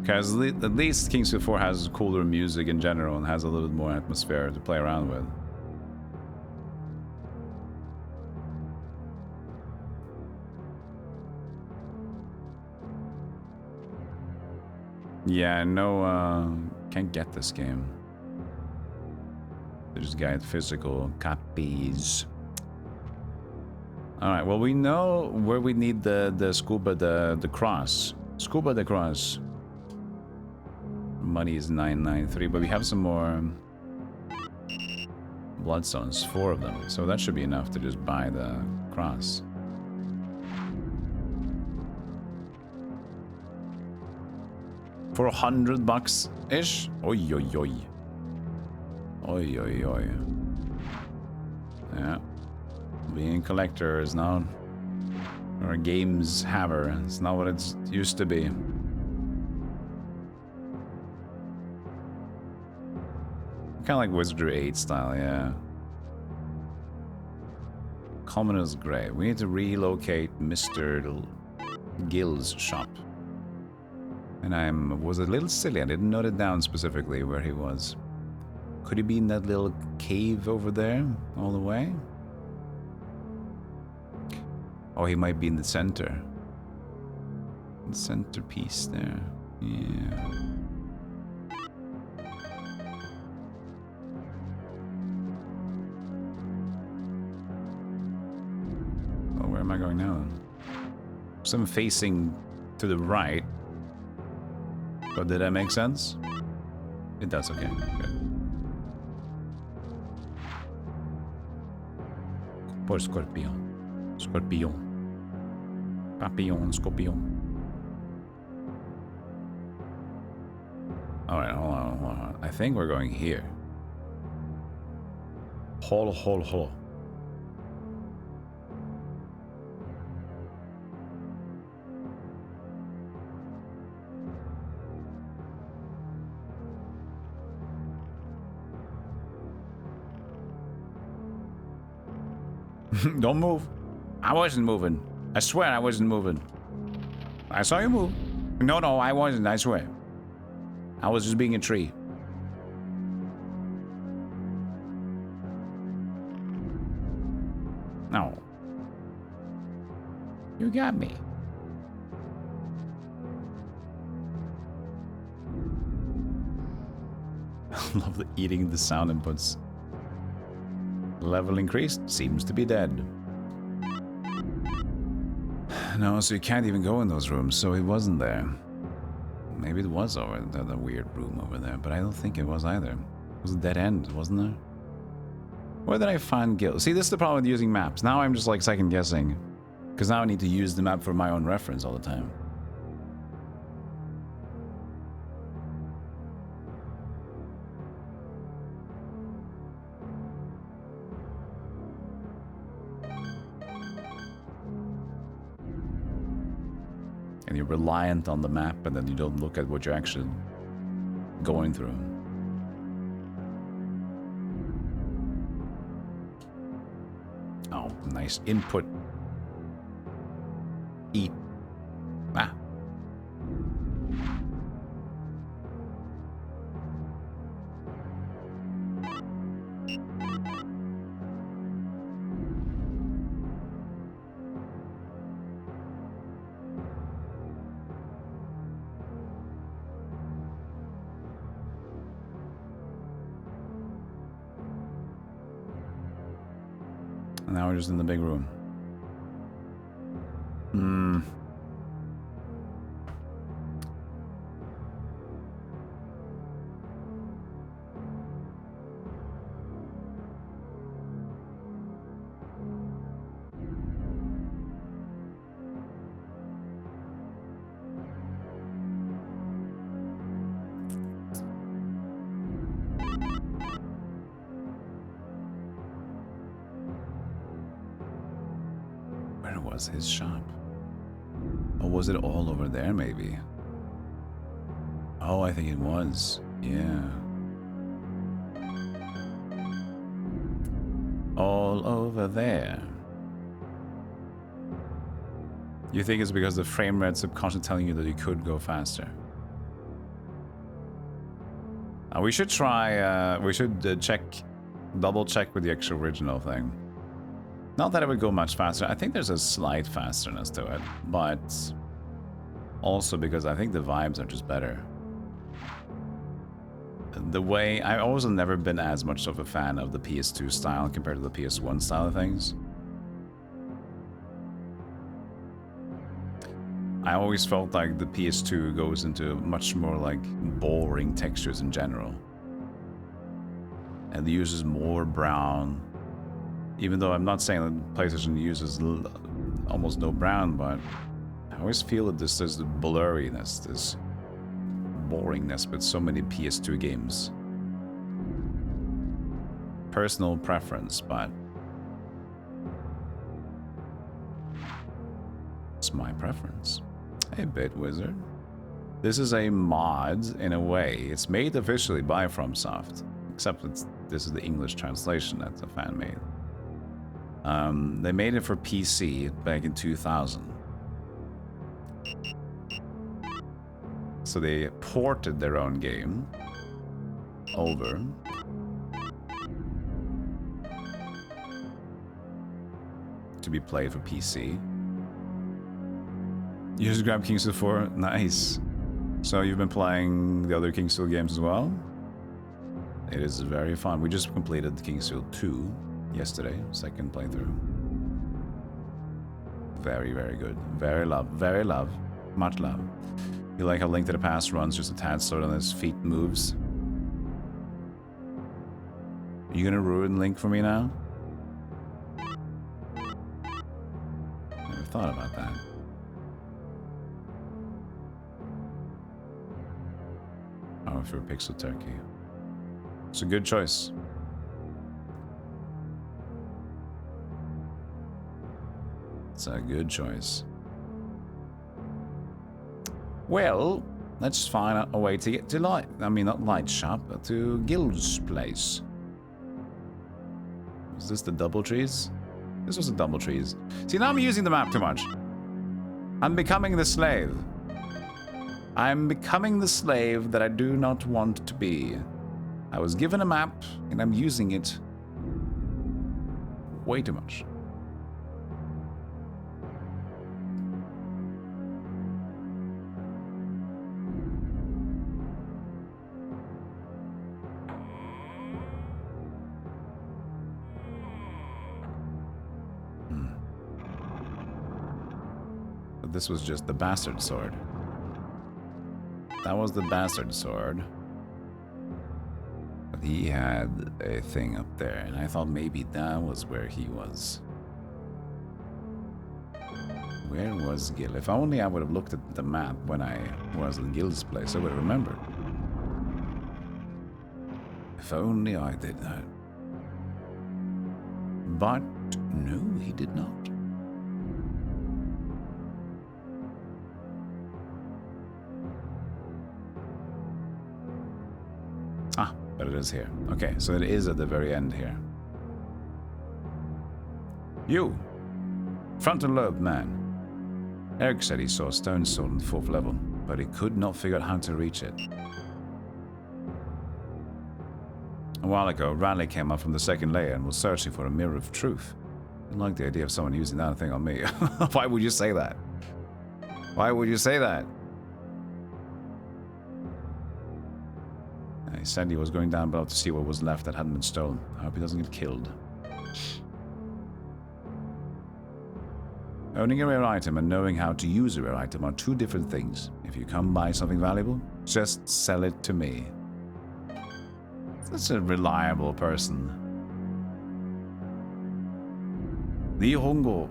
Because at least Kingsfield 4 has cooler music in general and has a little bit more atmosphere to play around with. Yeah, no, can't get this game. They just got physical copies. All right, well, we know where we need the scuba, the cross. Scuba the cross. Money is 993, but we have some more bloodstones, 4 of them. So that should be enough to just buy the cross. For $100-ish? Oi, oi, oi. Oi, oi, oi. Yeah. Being a collector is not... or a games haver. It's not what it used to be. kind of like Wizardry 8 style, yeah. Common is great. We need to relocate Mr. Gill's shop. And I was a little silly. I didn't note it down specifically where he was. Could he be in that little cave over there all the way? Oh, he might be in the center. The centerpiece there. Yeah. Oh, where am I going now? So I'm facing to the right. But did that make sense? It does, okay. Good. Por Scorpion. Scorpion. Papillon, Scorpion. Alright, hold on. I think we're going here. Holo. Don't move. I wasn't moving. I swear I wasn't moving. I saw you move. No, I wasn't. I swear. I was just being a tree. No. You got me. I love the eating the sound inputs. Level increased, seems to be dead. No, so you can't even go in those rooms, so he wasn't there. Maybe it was over the weird room over there, but I don't think it was either. It was a dead end, wasn't there? Where did I find Gil? See, this is the problem with using maps. Now I'm just like second guessing. Because now I need to use the map for my own reference all the time. And you're reliant on the map, and then you don't look at what you're actually going through. Oh, nice input. Eat. Ah. And now we're just in the big room. His shop. Or was it all over there, maybe? Oh, I think it was. Yeah. All over there. You think it's because the frame rate subconsciously telling you that you could go faster? We should try, we should double check with the actual original thing. Not that it would go much faster. I think there's a slight fasterness to it, but also because I think the vibes are just better. The way I've also never been as much of a fan of the PS2 style compared to the PS1 style of things. I always felt like the PS2 goes into much more like boring textures in general. And it uses more brown. Even though I'm not saying that PlayStation uses almost no brown, but I always feel that there's the blurriness, this boringness with so many PS2 games. Personal preference, but it's my preference. Hey, BitWizard. This is a mod in a way. It's made officially by FromSoft. Except this is the English translation that the fan made. They made it for PC back in 2000. So they ported their own game over. To be played for PC. You just grabbed Kingsfield 4? Nice. So you've been playing the other Kingsfield games as well? It is very fun. We just completed Kingsfield 2 yesterday, second playthrough. Very, very good. Very love. Much love. You like how Link to the Past runs just a tad slower than his feet moves? Are you gonna ruin Link for me now? Never thought about that. Oh, for Pixel Turkey. It's a good choice. It's a good choice. Well, let's find a way to get to Light. I mean, not Light Shop, but to Gild's place. Is this the double trees? This was the double trees. See, now I'm using the map too much. I'm becoming the slave. I'm becoming the slave that I do not want to be. I was given a map, and I'm using it way too much. But this was just the bastard sword. That was the bastard sword. But he had a thing up there, and I thought maybe that was where he was. Where was Gil? If only I would have looked at the map when I was in Gil's place, I would have remembered. If only I did that. But no, he did not. Ah, but it is here. Okay, so it is at the very end here. You! Frontal lobe man. Eric said he saw a stone sword on the 4th level, but he could not figure out how to reach it. A while ago, Raleigh came up from the 2nd layer and was searching for a mirror of truth. I like the idea of someone using that thing on me. Why would you say that? Why would you say that? He said he was going down below to see what was left that hadn't been stolen. I hope he doesn't get killed. Owning a rare item and knowing how to use a rare item are two different things. If you come by something valuable, just sell it to me. Such a reliable person. Nihongo.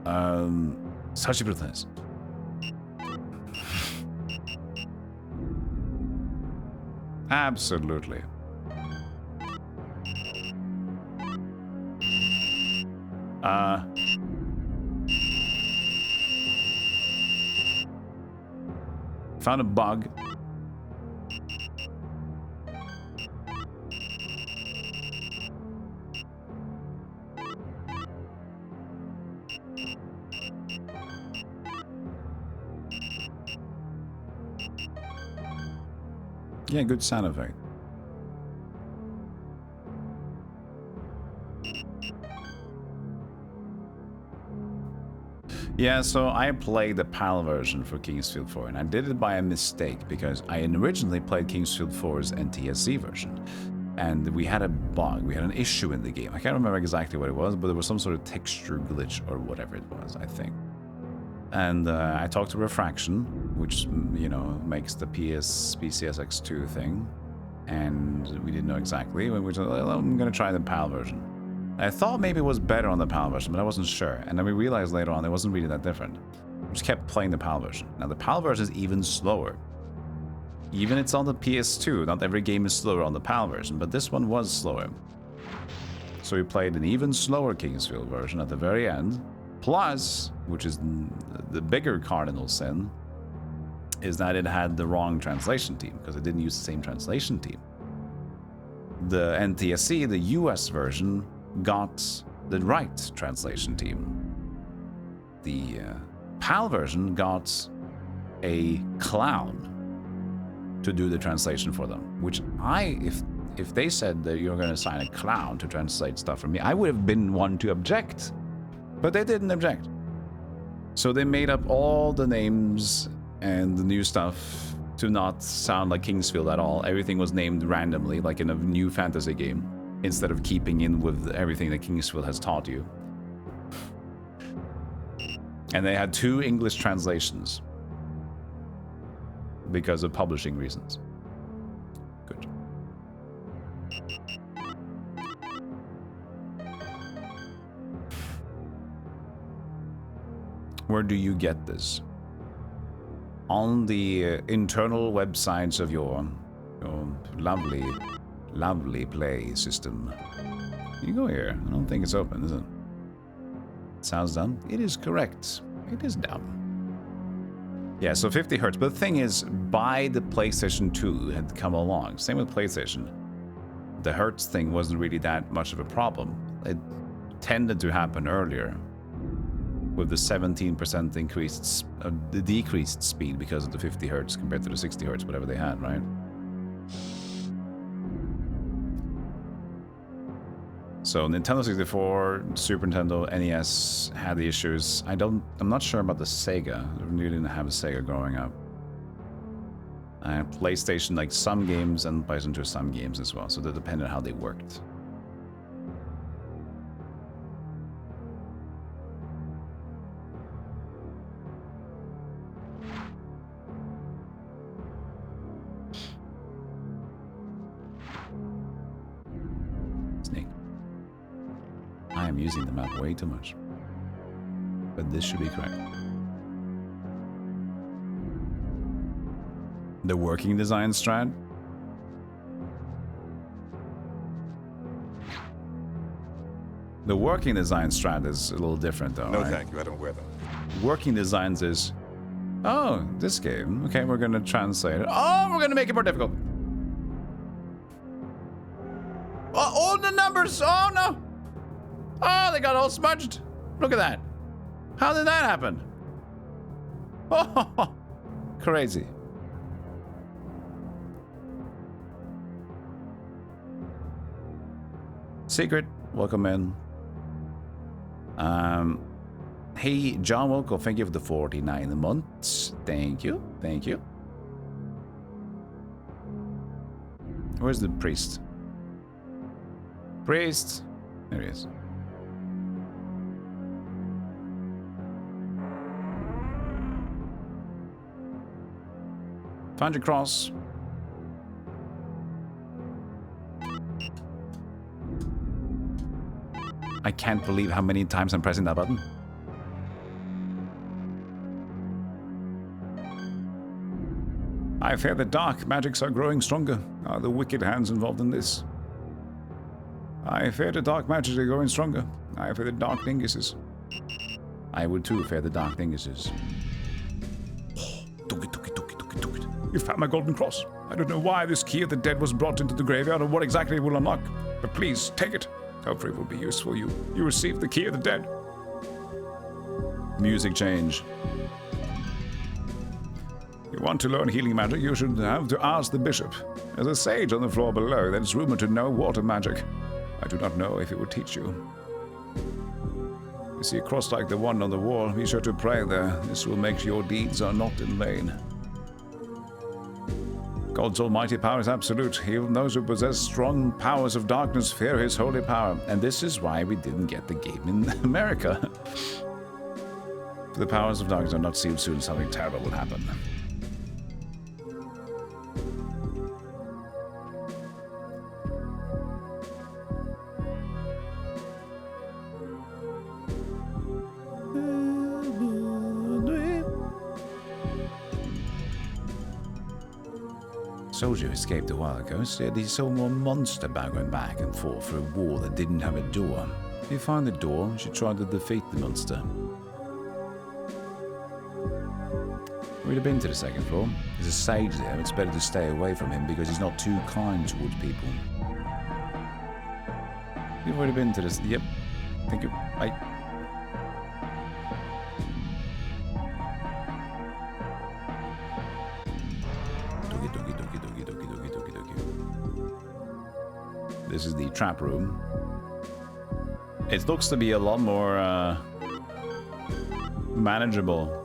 久しぶりです。Absolutely. Found a bug. Yeah, good sound effect. Yeah, so I played the PAL version for Kingsfield 4, and I did it by a mistake because I originally played Kingsfield 4's NTSC version, and we had a bug, we had an issue in the game. I can't remember exactly what it was, but there was some sort of texture glitch or whatever it was, I think. And I talked to Refraction, which, you know, makes the PCSX2 thing, and we didn't know exactly, but we said, well, I'm going to try the PAL version. I thought maybe it was better on the PAL version, but I wasn't sure. And then we realized later on it wasn't really that different. We just kept playing the PAL version. Now the PAL version is even slower. Even it's on the PS2, not every game is slower on the PAL version, but this one was slower. So we played an even slower Kingsfield version at the very end. Plus, which is the bigger cardinal sin, is that it had the wrong translation team because it didn't use the same translation team. The NTSC, the US version, got the right translation team. The PAL version got a clown to do the translation for them, which if they said that you're going to sign a clown to translate stuff for me, I would have been one to object, but they didn't object. So they made up all the names and the new stuff to not sound like Kingsfield at all. Everything was named randomly, like in a new fantasy game, instead of keeping in with everything that Kingsfield has taught you. And they had 2 English translations because of publishing reasons. Good. Where do you get this? On the internal websites of your lovely play system. You go here. I don't think it's open, is it? Sounds dumb. It is correct. It is dumb. Yeah, so 50 hertz. But the thing is, by the PlayStation 2 had come along. Same with PlayStation. The hertz thing wasn't really that much of a problem. It tended to happen earlier with the 17% increased, the decreased speed because of the 50 hertz compared to the 60 hertz, whatever they had, right? So Nintendo 64, Super Nintendo, NES had the issues. I'm not sure about the Sega. I really didn't have a Sega growing up. PlayStation, like some games, and PlayStation 2 some games as well. So that depended on how they worked. Snake. I am using the map way too much. But this should be correct. The working design strat. The working design strat is a little different though, No, right? thank you. I don't wear them. Working designs is, oh, this game. Okay, we're gonna translate it. Oh, we're gonna make it more difficult. Oh, all the numbers. Oh no. Oh, they got all smudged. Look at that. How did that happen? Oh, crazy. Secret, welcome in. Hey, John Wilco, thank you for the 49 months. Thank you, thank you. Where's the priest? Priest! There he is. Found your cross. I can't believe how many times I'm pressing that button. I fear the dark magics are growing stronger. Are the wicked hands involved in this? I fear the dark magics are growing stronger. I fear the dark dinguses. I would too fear the dark dinguses. You found my golden cross. I don't know why this key of the dead was brought into the graveyard or what exactly it will unlock, but please take it. Hopefully it will be useful. You received the key of the dead. Music change. You want to learn healing magic, you should have to ask the bishop. There's a sage on the floor below that is rumored to know water magic. I do not know if it will teach you. You see a cross like the one on the wall, be sure to pray there. This will make your deeds are not in vain. God's almighty power is absolute. Even those who possess strong powers of darkness fear his holy power. And this is why we didn't get the game in America. For the powers of darkness are not sealed soon, something terrible will happen. Soldier escaped a while ago, said he saw more monster going back and forth through a wall that didn't have a door. If you find the door, you should try to defeat the monster. We'd have been to the second floor. There's a sage there. It's better to stay away from him because he's not too kind towards people. You've already been to this. Yep. Thank you. Bye. Doggy, doggy, doggy, doggy, doggy, doggy, doggy, doggy. This is the trap room. It looks to be a lot more manageable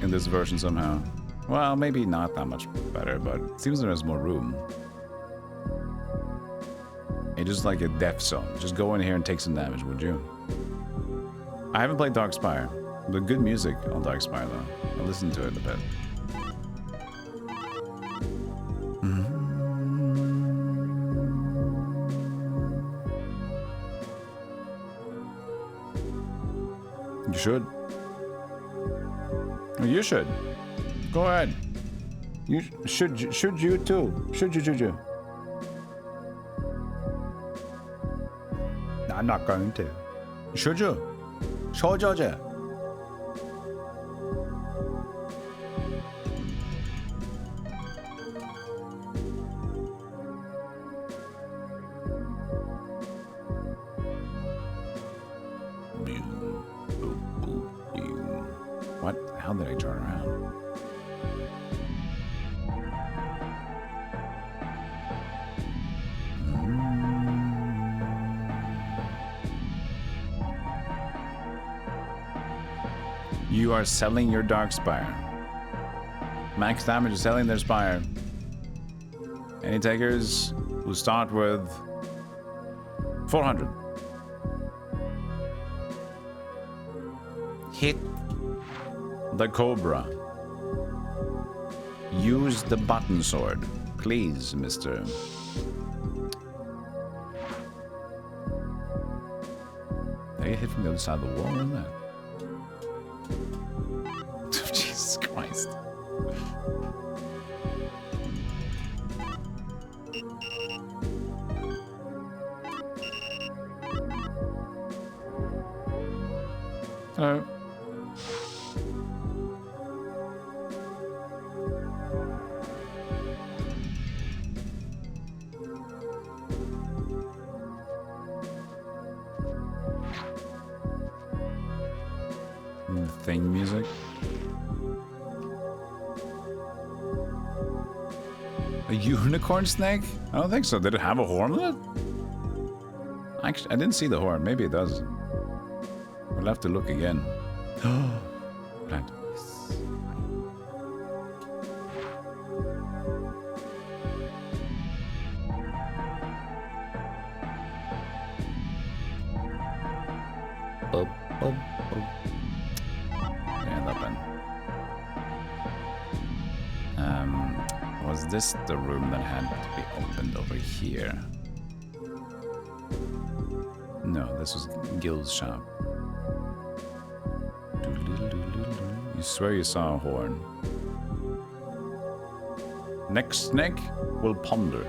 in this version somehow. Well, maybe not that much better, but it seems there's more room. It's just like a death zone. Just go in here and take some damage, would you? I haven't played Darkspire. But good music on Darkspire, though. I listened to it a bit. You should. You should. Go ahead. You should you too. Should you. I'm not going to. Should you? Should you? What? How did I turn around? You are selling your Darkspire. Max damage is selling their Spire. Any takers who start with 400. Hit the Cobra. Use the button sword. Please, mister. They hit from the other side of the wall, isn't that? Jesus Christ. Hello. Thing music. A unicorn snake? I don't think so. Did it have a horn on it? Actually, I didn't see the horn. Maybe it does. We'll have to look again. Plant. Was this the room that had to be opened over here? No, this was Gil's shop. You swear you saw a horn. Next snake will ponder.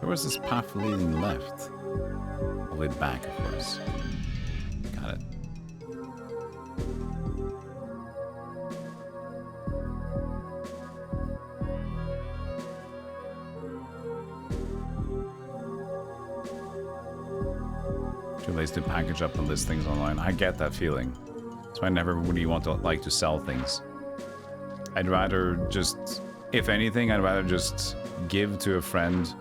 Where's this path leading left? All the way back, of course. Got it. Too late to package up and list things online. I get that feeling. That's why I never really want to like to sell things. I'd rather just, if anything, I'd rather just give to a friend,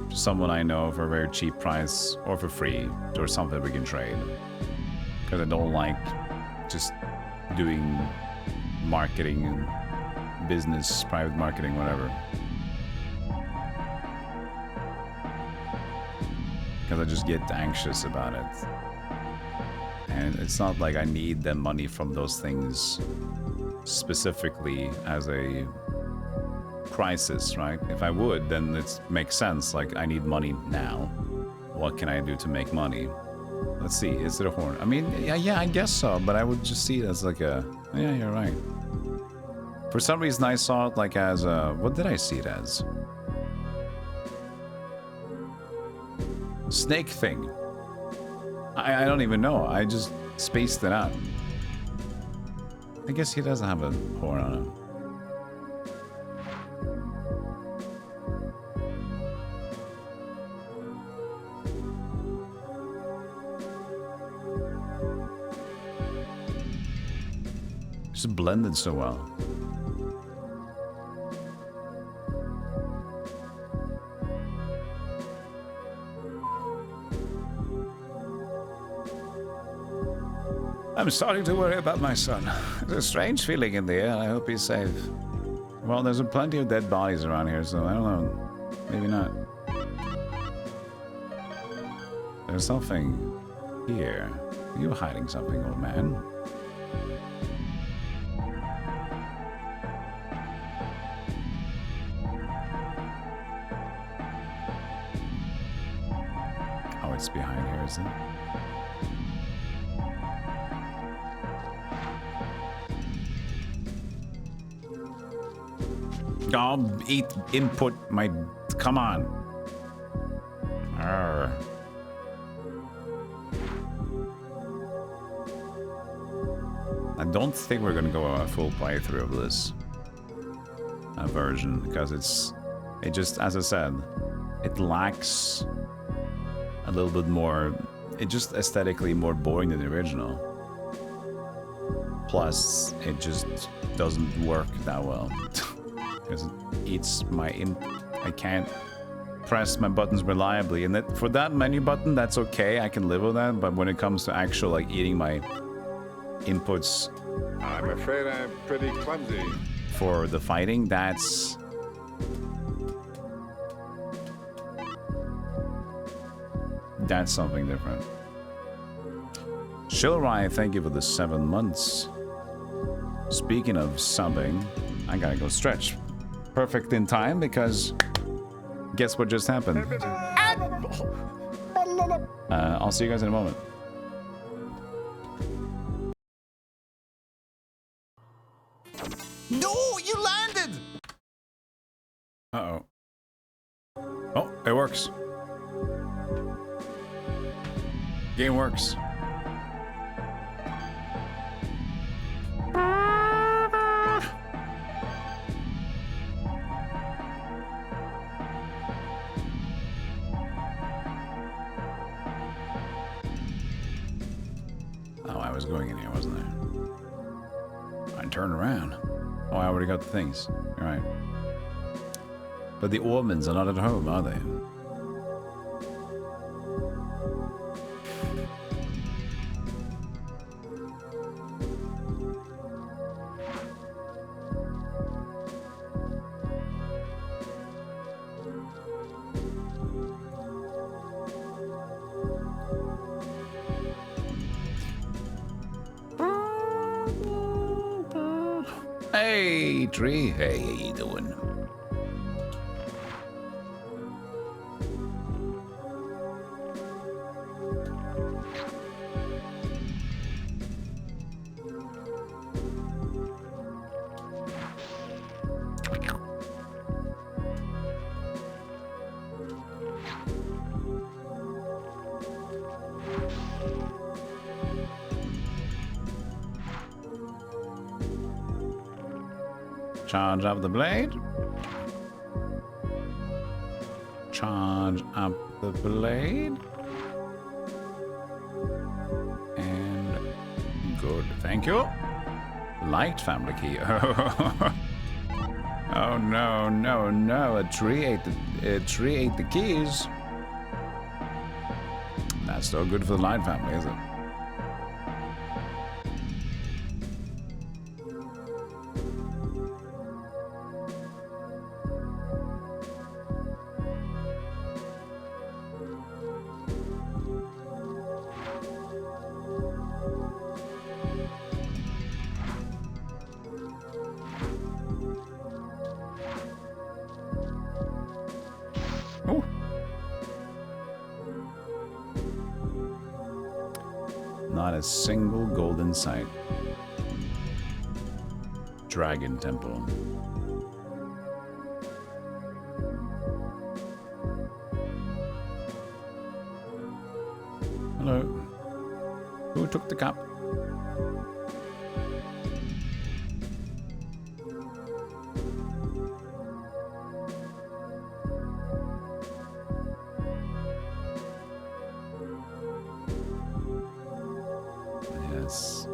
to someone I know for a very cheap price or for free, or something we can trade. Because I don't like just doing marketing and business, private marketing, whatever. Because I just get anxious about it. And it's not like I need the money from those things specifically as a crisis, right? If I would, then it makes sense. Like, I need money now. What can I do to make money? Let's see, is it a horn? I mean, yeah, I guess so, but I would just see it as like a... Yeah, you're right. For some reason, I saw it like as a... What did I see it as? Snake thing. I don't even know. I just spaced it out. I guess he doesn't have a horn on him. Just blended so well. I'm starting to worry about my son. There's a strange feeling in the air. I hope he's safe. Well, there's plenty of dead bodies around here, so I don't know. Maybe not. There's something here. You're hiding something, old man. Oh, it's behind here, is it? Oh, eat input my... Come on. Arr. I don't think we're gonna go a full playthrough of this version, because it just, as I said, it lacks a little bit more... It's just aesthetically more boring than the original. Plus, it just doesn't work that well. Because it eats my I can't press my buttons reliably, and that for that menu button, that's okay. I can live with that. But when it comes to actual like eating my inputs, I'm afraid I'm pretty clumsy. For the fighting, that's something different. Shilrai, thank you for the 7 months. Speaking of subbing, I gotta go stretch. Perfect in time, because guess what just happened? I'll see you guys in a moment. No, you landed! Uh-oh. Oh, it works. Game works. Oh, I was going in here, wasn't I? I turned around. Oh, I already got the things. All right. But the Ormans are not at home, are they? Hey, Tree. Hey, how you doing? Charge up the blade. Charge up the blade. And good. Thank you. Light family key. Oh no, no, no. A tree ate the keys. That's no good for the Light family, is it? a single golden site. Dragon Temple. Hello. Who took the cup? Yes.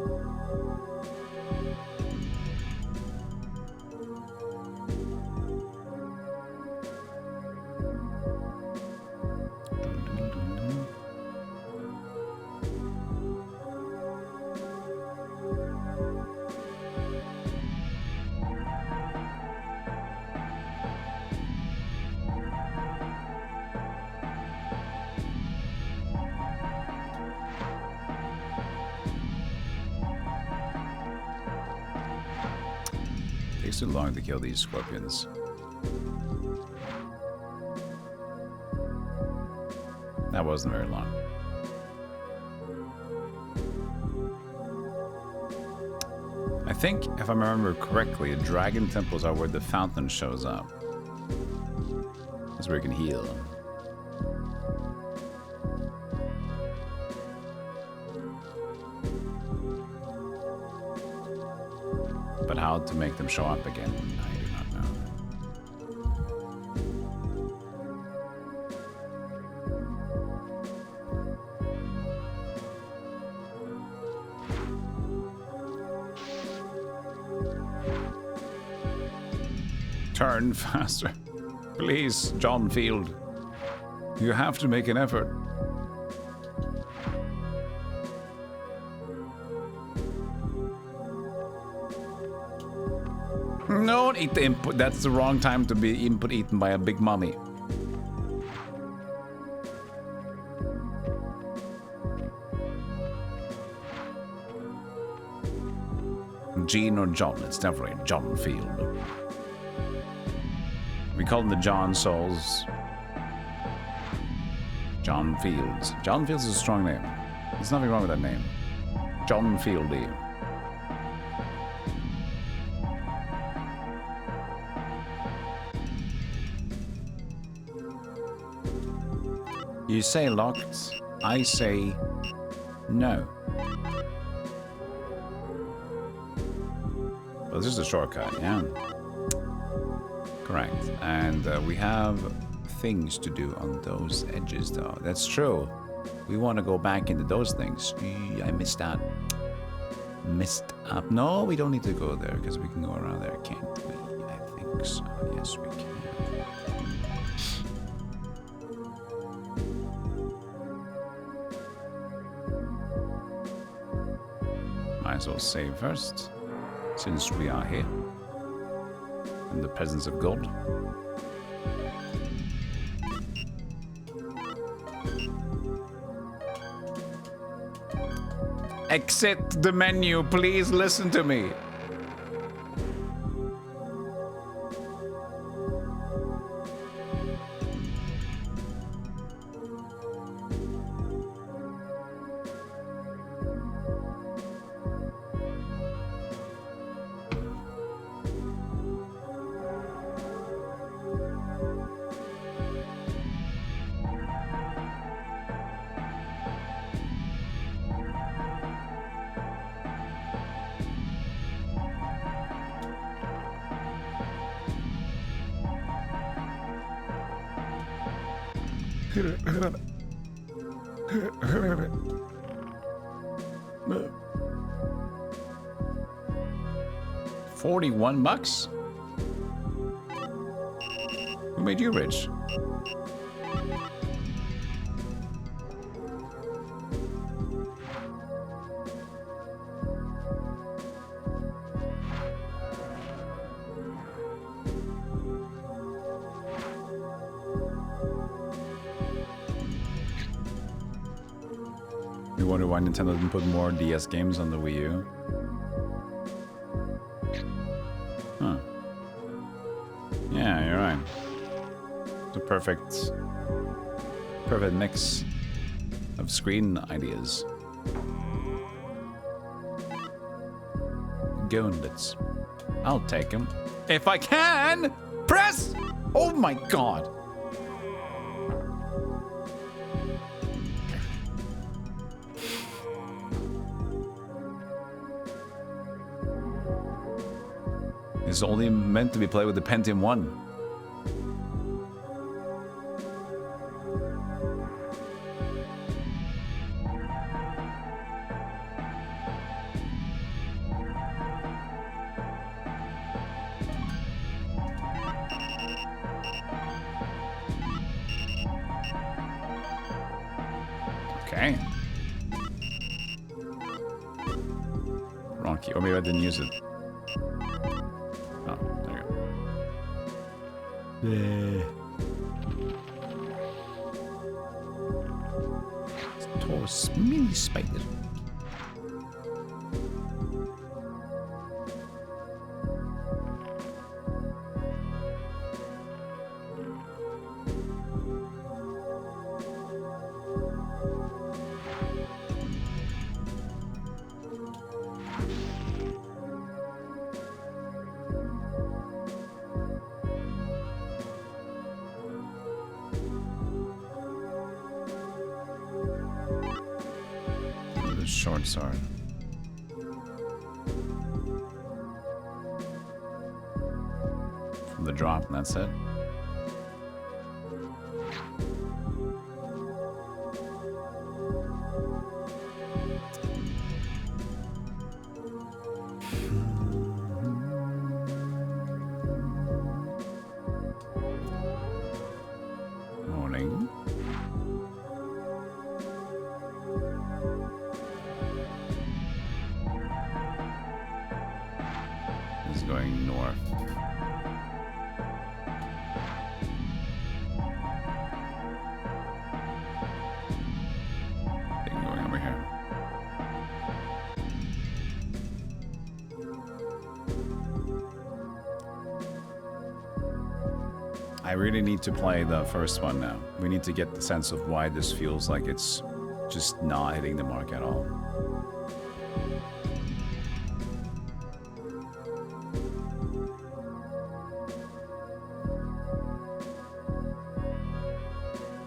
Takes too long to kill these scorpions. That wasn't very long. I think, if I remember correctly, dragon temples are where the fountain shows up. That's where you can heal. But how to make them show up again, I do not know. Turn faster. Please, John Field. You have to make an effort. Don't eat the input. That's the wrong time to be input eaten by a big mummy. Gene or John? It's definitely John Field. We call them the John Souls. John Fields. John Fields is a strong name. There's nothing wrong with that name. John Fieldy. You say locked, I say no. Well, this is a shortcut, yeah. Correct. And we have things to do on those edges, though. That's true. We want to go back into those things. I missed out. Missed up. No, we don't need to go there because we can go around there, can't we? I think so. Yes, we can. Might as well save first, since we are here in the presence of God. Exit the menu, please listen to me. $41? Who made you rich? You wonder why Nintendo didn't put more DS games on the Wii U? Huh. Yeah, you're right. It's a perfect mix of screen ideas. gauntlets. I'll take them. If I can! Press! Oh my god! It's only meant to be played with the Pentium 1. Okay. Wrong key. Or maybe I didn't use it. Oh, there you go. Toss mini spider. Short sword. From the drop, and that's it. Morning. Is going north. Thing going over here. I really need to play the first one now. We need to get the sense of why this feels like it's just not hitting the mark at all.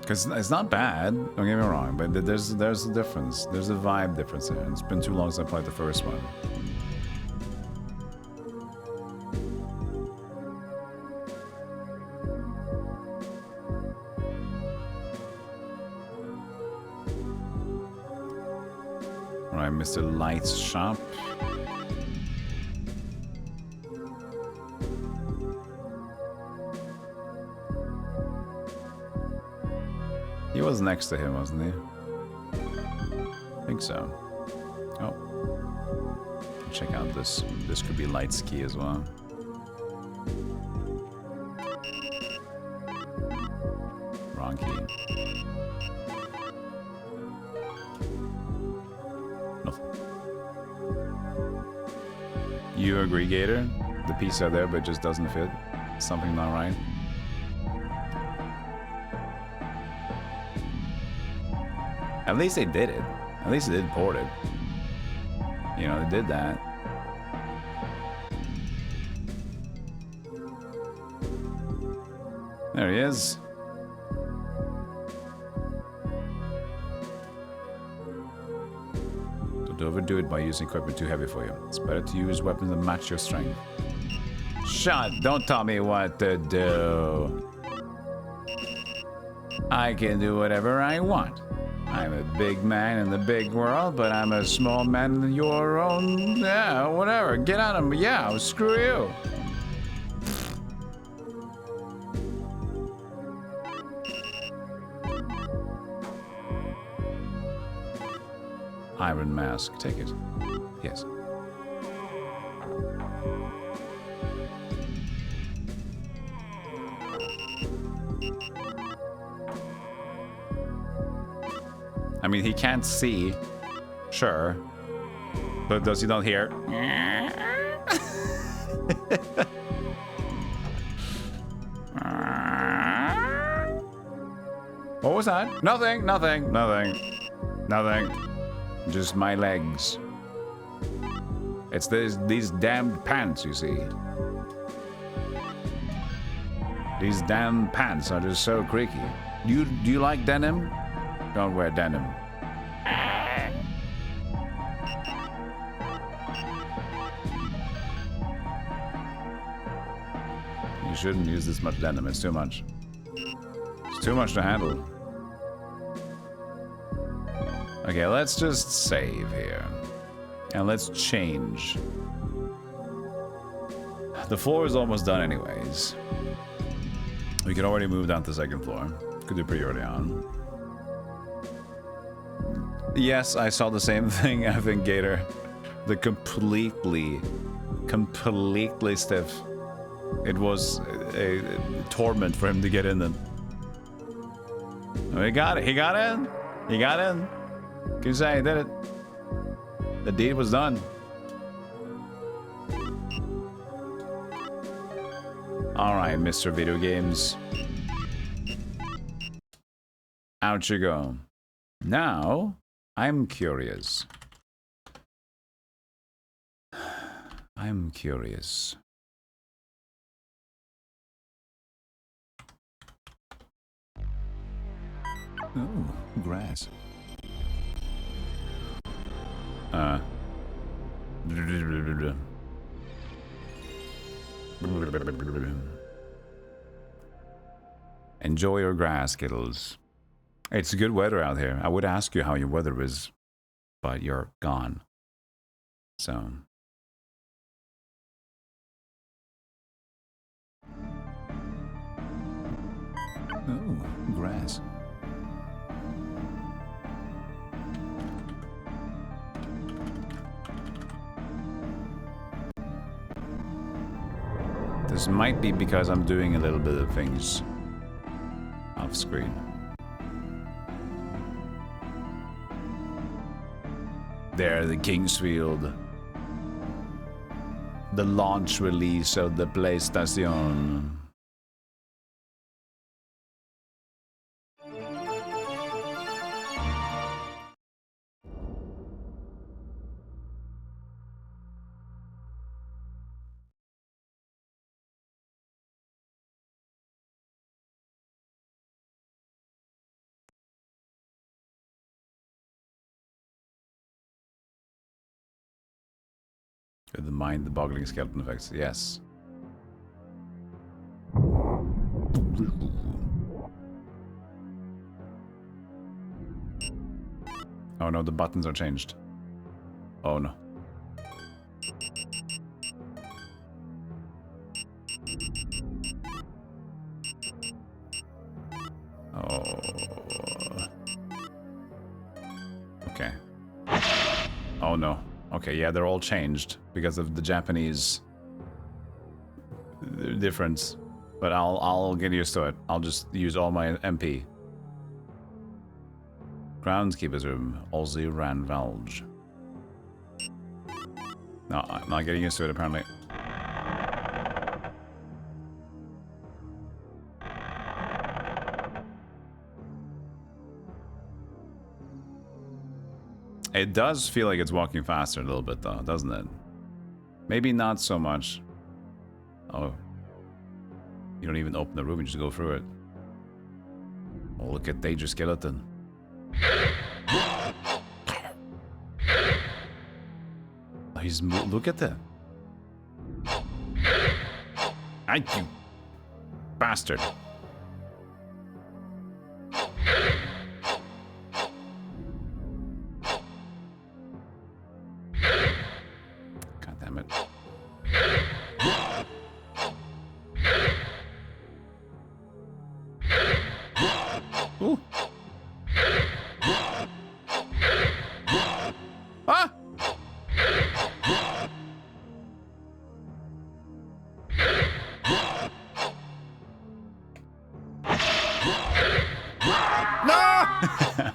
Because it's not bad, don't get me wrong, but there's a difference. There's a vibe difference there. It's been too long since I played the first one. Alright, Mr. Light's shop. He was next to him, wasn't he? I think so. Oh. Check out this. This could be Light's key as well. Wrong key. Nothing. You agree, Gator? The piece out there, but it just doesn't fit. Something not right. At least they did it. At least they did port it. You know, they did that. There he is. Don't overdo it by using equipment too heavy for you. It's better to use weapons that match your strength. Shut! Don't tell me what to do. I can do whatever I want. I'm a big man in the big world, but I'm a small man in your own... Yeah, whatever. Get out of me. Yeah, screw you. Iron mask. Take it. Yes. I mean, he can't see, sure, but does he not hear? What was that? Nothing, nothing, nothing, nothing. Just my legs. It's these damned pants, you see. These damn pants are just so creaky. Do you like denim? Don't wear denim. You shouldn't use this much denim. It's too much. It's too much to handle. Okay, let's just save here. And let's change. The floor is almost done anyways. We can already move down to the second floor. Could do pretty early on. Yes, I saw the same thing, I think, Gator. The completely stiff. It was a torment for him to get in then. Oh, he got it. He got in. He got in. Can you say he did it? The deed was done. Alright, Mr. Video Games. Out you go. Now, I'm curious. I'm curious. Oh, grass. Enjoy your grass, Skittles. It's good weather out here. I would ask you how your weather is, but you're gone. So. Oh, grass. This might be because I'm doing a little bit of things off screen. There, the Kingsfield. The launch release of the PlayStation. The mind-boggling skeleton effects, yes. Oh no, the buttons are changed. Oh no. Oh. Okay. Oh no. Okay, yeah, they're all changed because of the Japanese difference. But I'll get used to it. I'll just use all my MP. Groundskeeper's room. Ozzy Ranvalge. No, I'm not getting used to it apparently. It does feel like it's walking faster a little bit though, doesn't it? Maybe not so much. Oh. You don't even open the room, you just go through it. Oh, look at Danger Skeleton. He's look at that. I you bastard. God damn it. Ooh. Ah! No!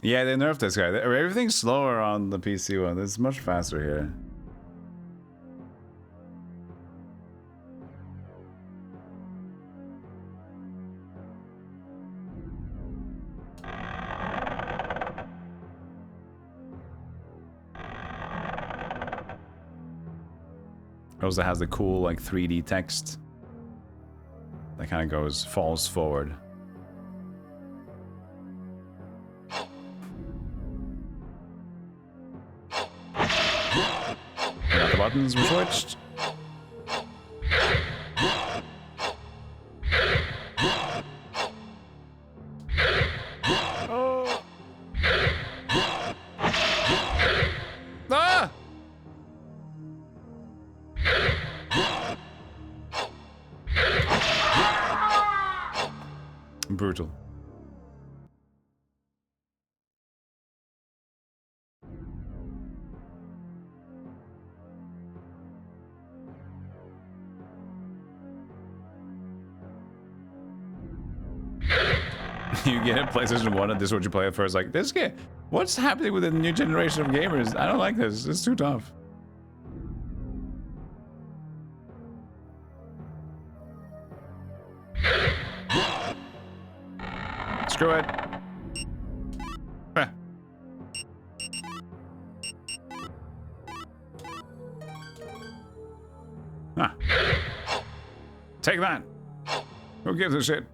Yeah, they nerfed this guy. Everything's slower on the PC one. It's much faster here. It also has the cool like 3D text that kind of falls forward. Got the buttons were switched. Oh. Ah! Brutal. You get a PlayStation 1 and this is what you play at first. Like, this game, what's happening with the new generation of gamers? I don't like this. It's too tough. Screw it. Ah. Take that. Who gives a shit?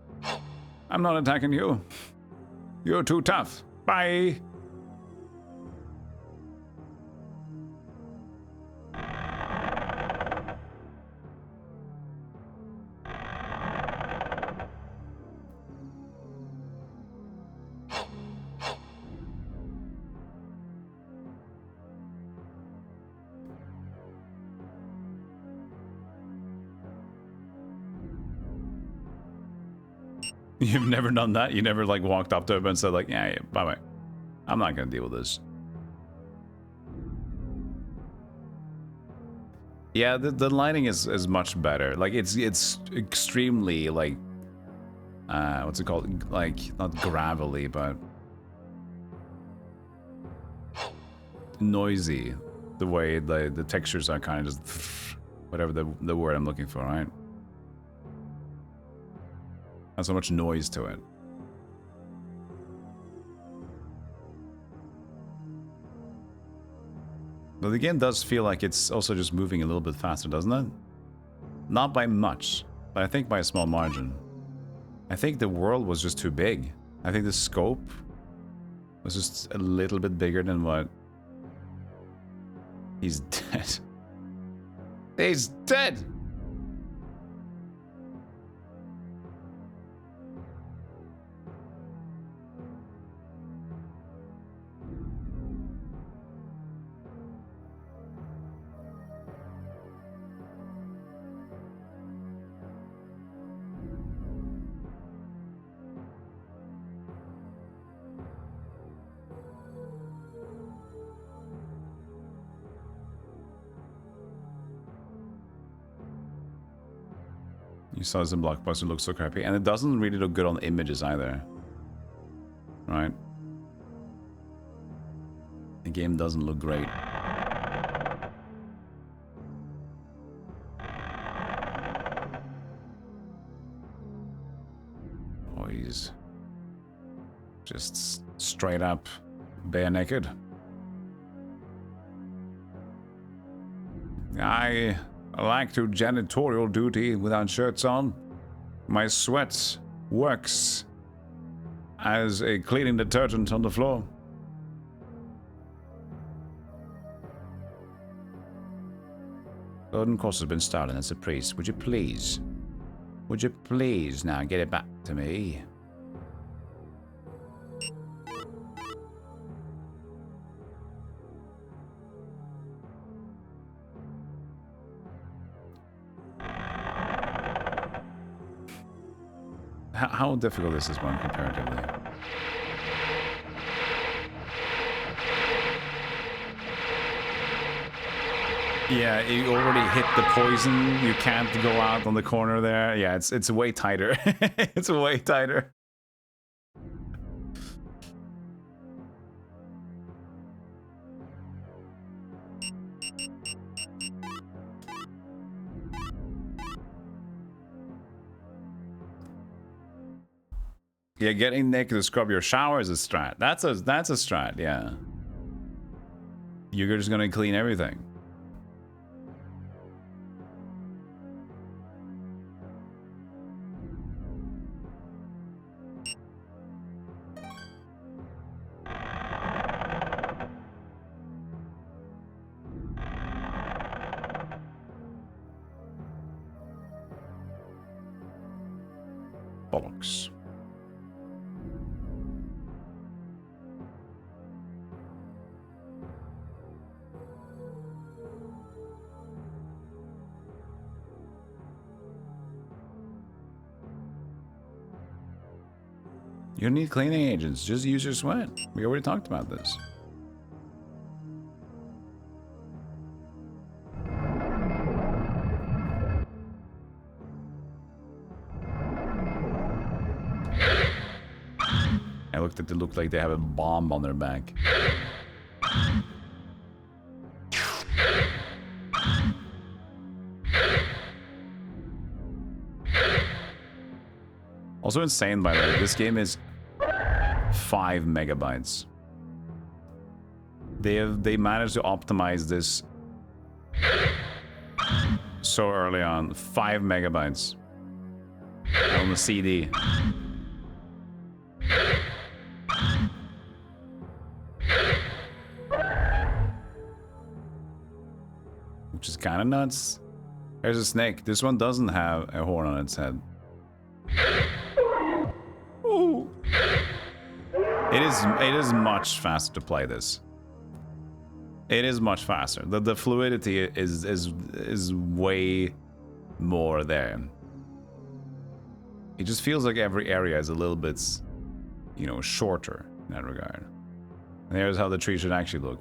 I'm not attacking you. You're too tough. Bye. You've never done that? You never like walked up to him and said like, yeah, bye-bye. I'm not gonna deal with this. Yeah, the lighting is much better. Like it's extremely like what's it called? Like not gravelly, but noisy. The way the textures are kind of just whatever the word I'm looking for, right? Not so much noise to it. But the game does feel like it's also just moving a little bit faster, doesn't it? Not by much, but I think by a small margin. I think the world was just too big. I think the scope was just a little bit bigger than what... He's dead. He's dead! You saw this in Blockbuster, it looks so crappy. And it doesn't really look good on images either. Right? The game doesn't look great. Oh, he's just straight up bare naked. I like to janitorial duty without shirts on. My sweat works as a cleaning detergent on the floor. Golden course has been stolen as a priest. Would you please? Would you please now get it back to me? How difficult is this one comparatively? Yeah, you already hit the poison. You can't go out on the corner there. Yeah, it's way tighter. It's way tighter. Yeah, getting naked to scrub your shower is a strat. That's a strat, yeah. You're just gonna clean everything. Bollocks. You don't need cleaning agents, just use your sweat. We already talked about this. I looked at it, looked like they have a bomb on their back. Also insane, by the way, this game is 5 megabytes. They managed to optimize this so early on. 5 megabytes on the CD. Which is kind of nuts. There's a snake. This one doesn't have a horn on its head. Ooh. It is much faster to play this. It is much faster. The fluidity is way more there. It just feels like every area is a little bit, you know, shorter in that regard. And here's how the tree should actually look.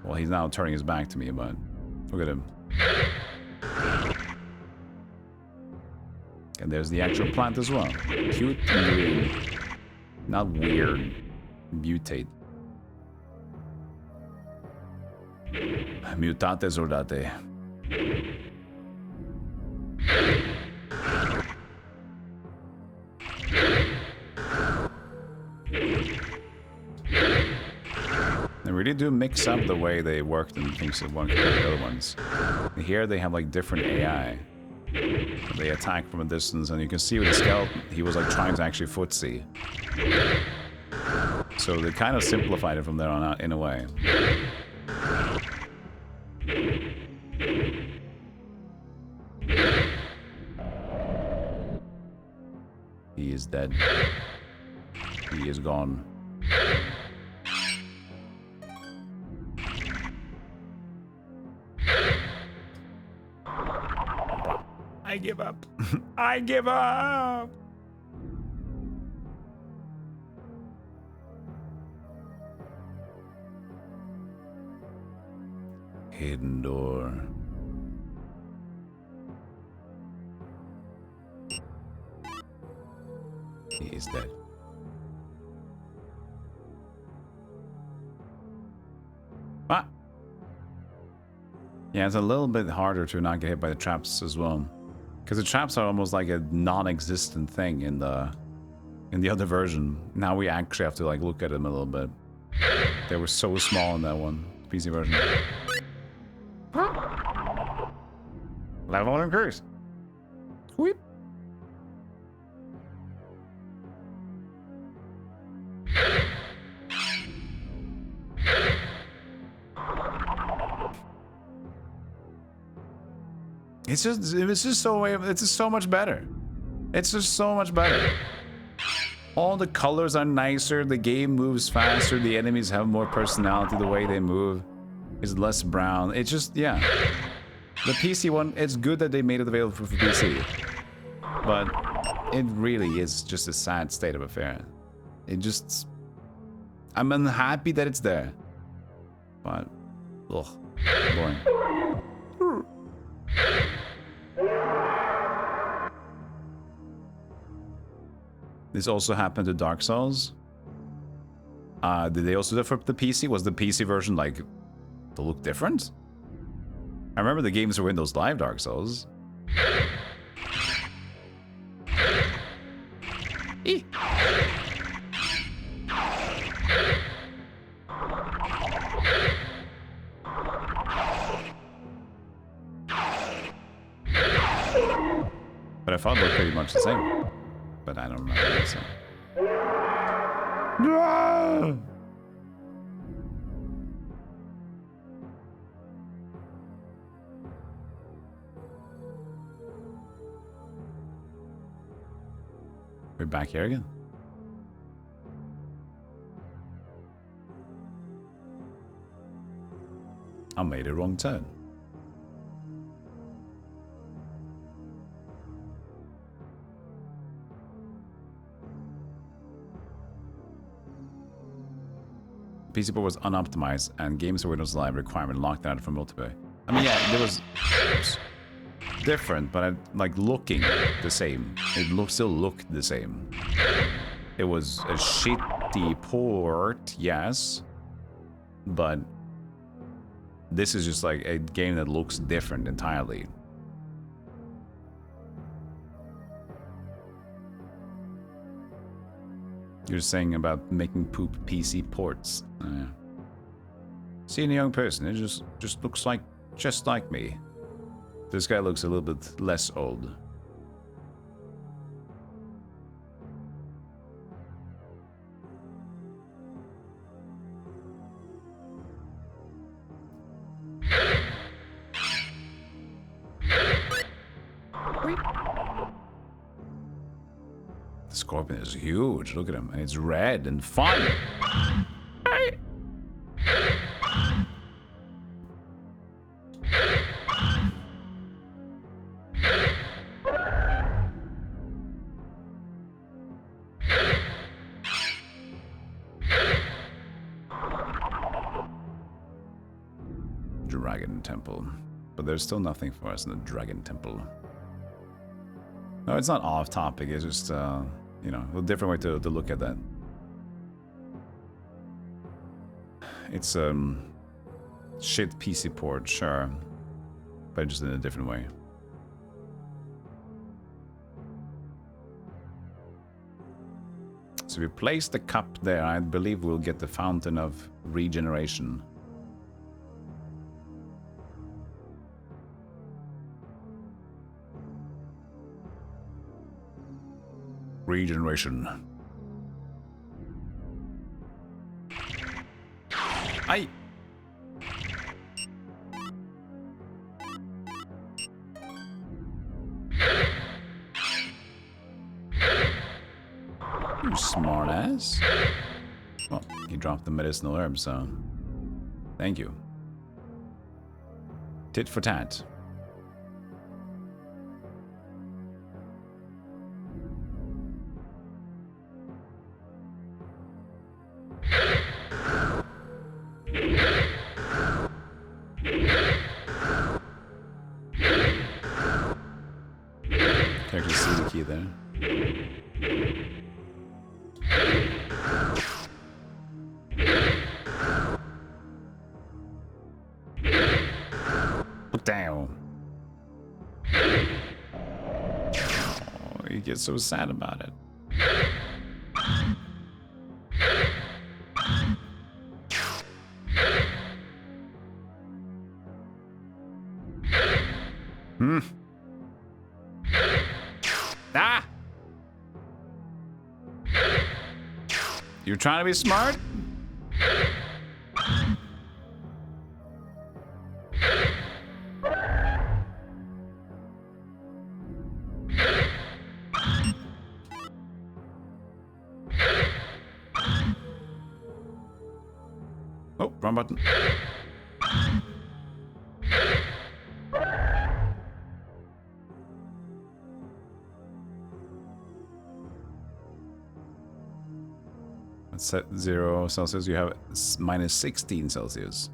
Well, he's now turning his back to me, but look at him. And there's the actual plant as well. Cute and green. Not weird. Mutate. Mutate soldate. They really do mix up the way they worked in things that one compared to the other ones. Here they have like different AI. They attack from a distance, and you can see with the skeleton, he was like trying to actually footsie. So they kind of simplified it from there on out in a way. He is dead. He is gone. I give up. I give up. Hidden door. He is dead. Ah. Yeah, it's a little bit harder to not get hit by the traps as well. Because the traps are almost like a non-existent thing in the other version. Now we actually have to like look at them a little bit. They were so small in that one PC version. Level increase. Sweep. It's just so much better. It's just so much better. All the colors are nicer, the game moves faster, the enemies have more personality, the way they move is less brown. It's just, yeah. The PC one, it's good that they made it available for PC. But it really is just a sad state of affair. It just... I'm unhappy that it's there. But, ugh, boring. This also happened to Dark Souls. Did they also do it for the PC? Was the PC version like to look different? I remember the games for Windows Live Dark Souls. Eee. But I thought it looked pretty much the same. But I don't remember. So. No! We're back here again. I made a wrong turn. PC port was unoptimized, and games for Windows Live requirement locked out from multiplayer. I mean, yeah, there was different, but like looking the same. It still looked the same. It was a shitty port, yes, but this is just like a game that looks different entirely. You're saying about making poop PC ports. Yeah. Seeing a young person, it just looks like just like me. This guy looks a little bit less old. The scorpion is huge. Look at him. And it's red and fun. Dragon Temple. But there's still nothing for us in the Dragon Temple. No, it's not off topic. It's just, you know, a different way to look at that. It's shit PC port, sure, but just in a different way. So if we place the cup there, I believe we'll get the Fountain of Regeneration. Regeneration. Aye. You smart ass. Well, he dropped the medicinal herb, so thank you. Tit for tat. Can actually see the key there. Down. Oh, you get so sad about it. Ah! You're trying to be smart? Oh, wrong button. Let's set 0 Celsius. You have minus 16 Celsius.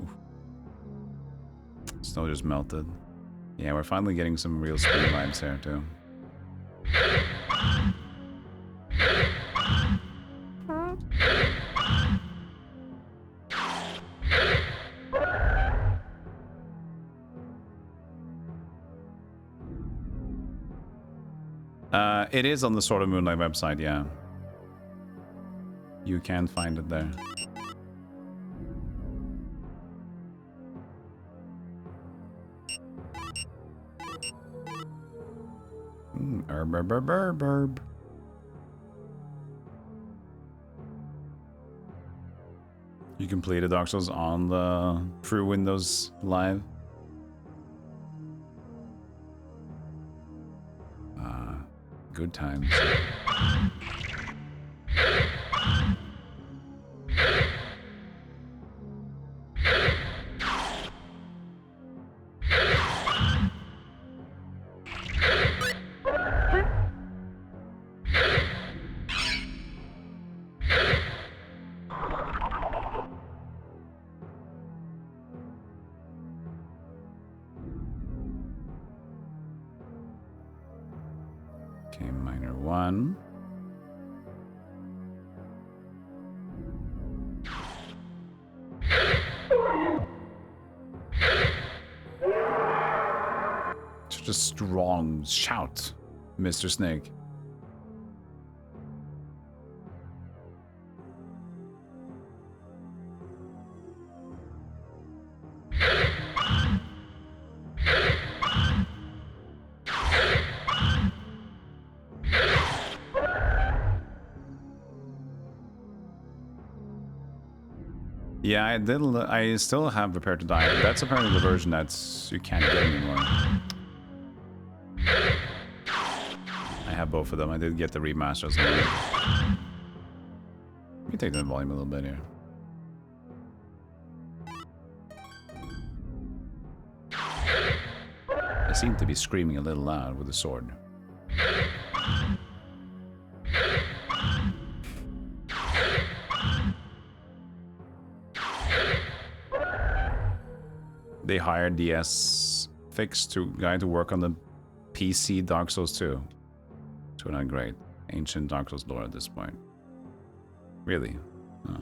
Oof. Snow just melted. Yeah, we're finally getting some real spring vibes here too. It is on the Sword of Moonlight website, yeah. You can find it there. Herb. You completed Dark Souls on the through Windows Live. good times. Okay, minor 1. Such a strong shout, Mr. Snake. Yeah, I still have Prepare to Die. That's apparently the version that's you can't get anymore. I have both of them. I did get the remaster as well. Let me take the volume a little bit here. I seem to be screaming a little loud with the sword. They hired DS Fix guy to work on the PC Dark Souls 2. So not great. Ancient Dark Souls lore at this point. Really? Huh.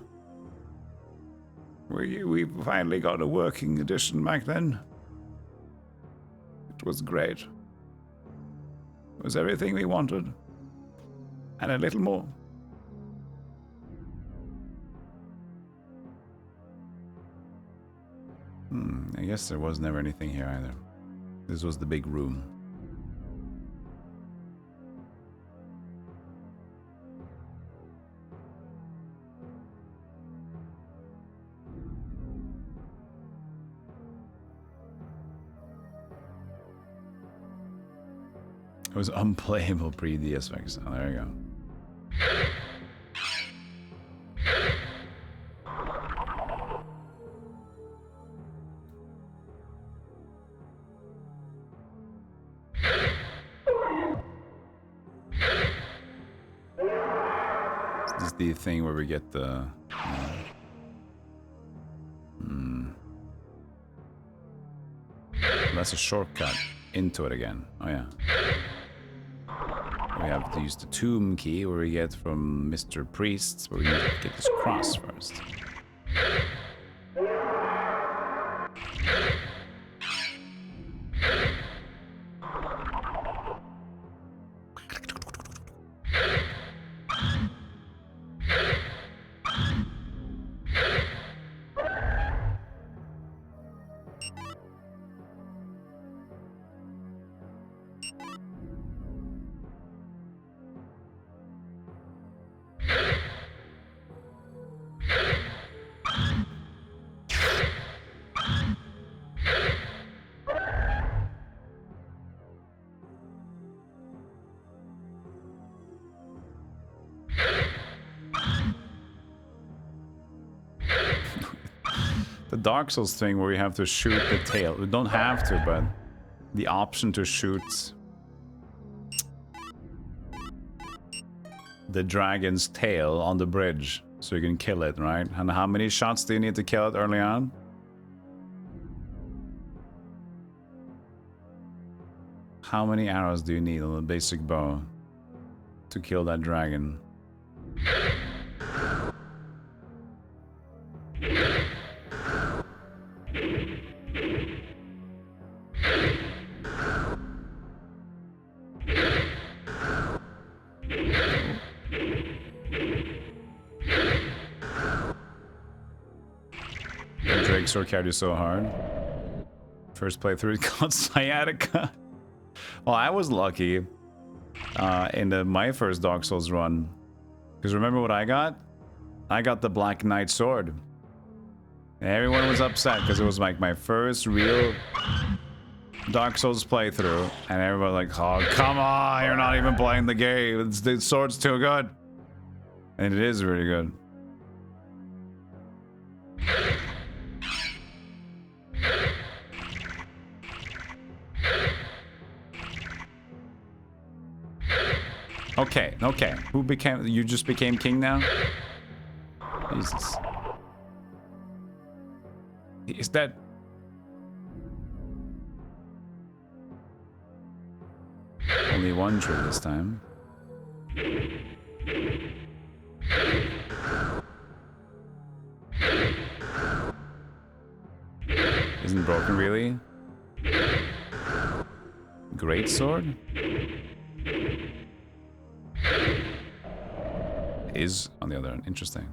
We finally got a working edition back then. It was great. It was everything we wanted. And a little more. I guess there was never anything here either. This was the big room. It was unplayable pre-DSX. Oh, there you go. This is the thing where we get the... That's a shortcut into it again. Oh yeah. We have to use the tomb key where we get from Mr. Priest, where we need to get this cross first. Dark Souls thing where you have to shoot the tail. We don't have to, but the option to shoot the dragon's tail on the bridge so you can kill it, right? And how many shots do you need to kill it early on? How many arrows do you need on the basic bow to kill that dragon? Sword carried you so hard. First playthrough got sciatica. Well, I was lucky in my first Dark Souls run. Because remember what I got? I got the Black Knight sword. And everyone was upset because it was like my first real Dark Souls playthrough, and everybody like, oh, come on, you're not even playing the game. The sword's too good. And it is really good. Okay, okay. Who became... You just became king now? Jesus. Is that... Only one tree this time. Isn't broken, really? Great sword? Is on the other end. Interesting.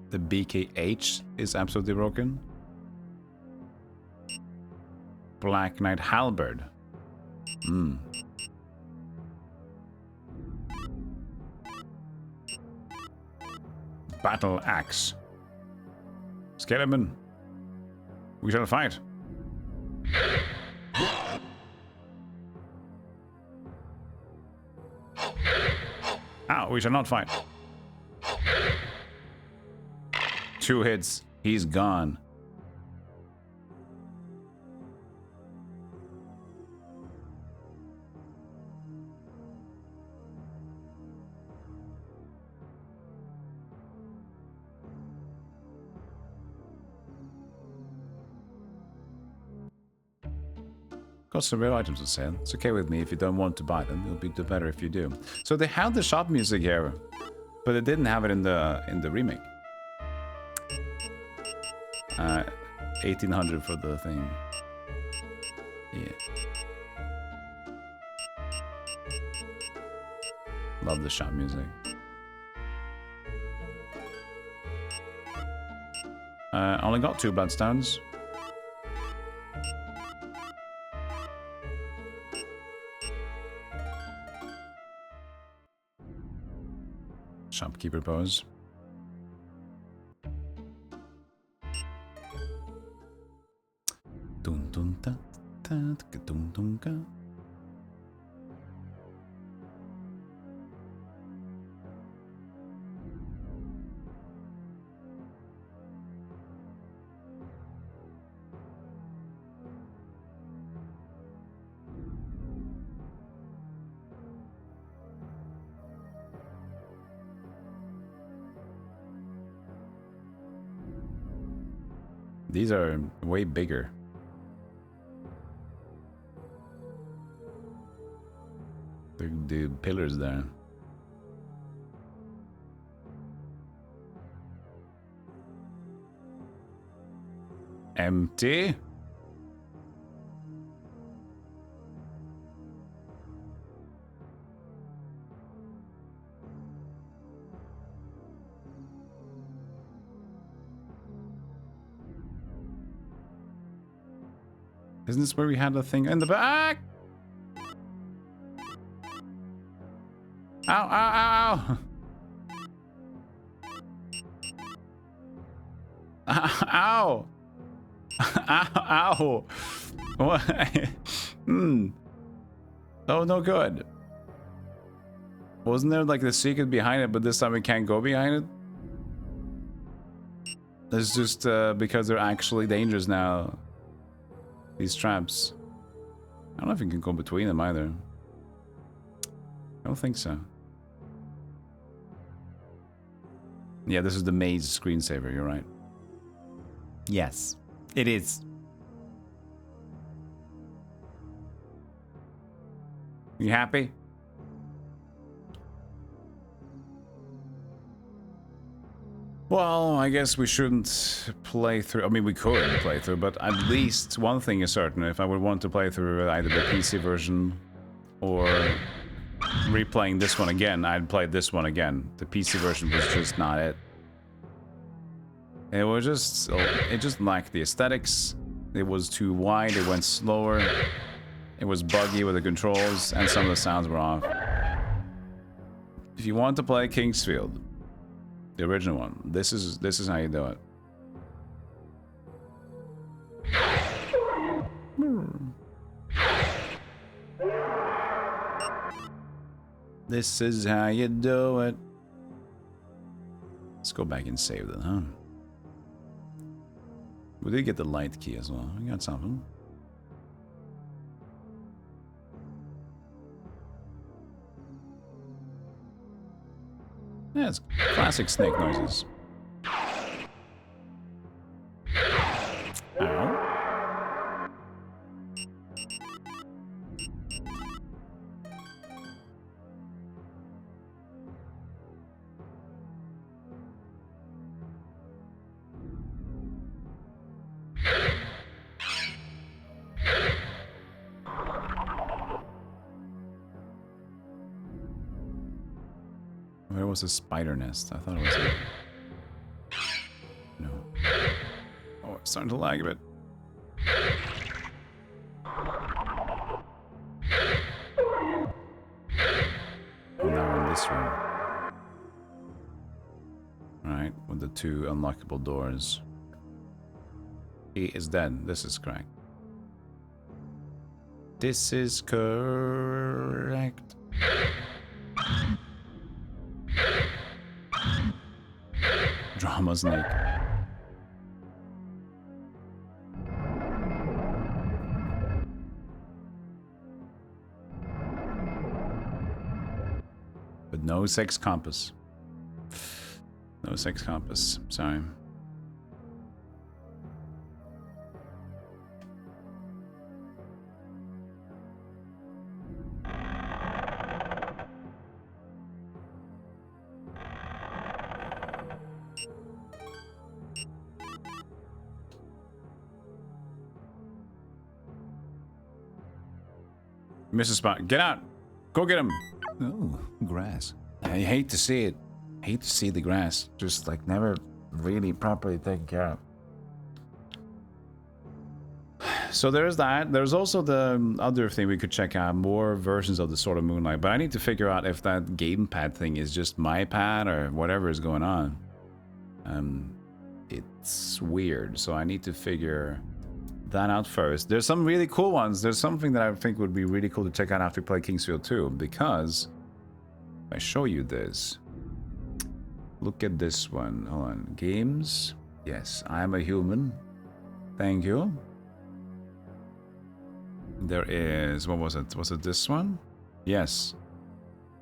The BKH is absolutely broken. Black Knight Halberd. Hmm. Battle Axe. Skeleton. We shall fight. Ow, we shall not fight. 2 hits. He's gone. Got some rare items to sell. It's okay with me if you don't want to buy them. It'll be better if you do. So they had the shop music here, but they didn't have it in the remake. 1800 for the thing. Yeah. Love the shop music. Only got 2 bloodstones. Shopkeeper pose. Dun dun da da dun dun ga. These are way bigger. The pillars there. Empty. Isn't this where we had the thing in the back? Ow, ow, ow, ow. Ow. Ow, ow. What? Oh, no good. Wasn't there like the secret behind it, but this time we can't go behind it? It's just because they're actually dangerous now. These traps. I don't know if you can go between them either. I don't think so. Yeah, this is the maze screensaver, you're right. Yes, it is. You happy? Well, I guess we shouldn't play through. I mean, we could play through, but at least one thing is certain. If I would want to play through either the PC version or replaying this one again, I'd play this one again. The PC version was just not it. It was just, it just lacked the aesthetics. It was too wide. It went slower. It was buggy with the controls and some of the sounds were off. If you want to play Kingsfield, the original one, this is how you do it. This is how you do it. Let's go back and save that, huh? We did get the light key as well. We got something. Yeah, it's classic snake noises. Ow. Where was the spider nest? I thought it was a... No. Oh, it's starting to lag a bit. And now in this room. Alright, with the two unlockable doors. He is dead. This is correct. This is correct. Drama snake. But no sex compass. No sex compass. Sorry. Mrs. Spot, get out! Go get him! Oh, grass. I hate to see it. Hate to see the grass. Just like never really properly taken care of. So there's that. There's also the other thing we could check out. More versions of the Sword of Moonlight. But I need to figure out if that gamepad thing is just my pad or whatever is going on. It's weird. So I need to figure that out first. There's some really cool ones. There's something that I think would be really cool to check out after we play Kingsfield 2, because if I show you this, look at this one. Hold on. Games. Yes, I'm a human. Thank you. There is, what was it? Was it this one? Yes.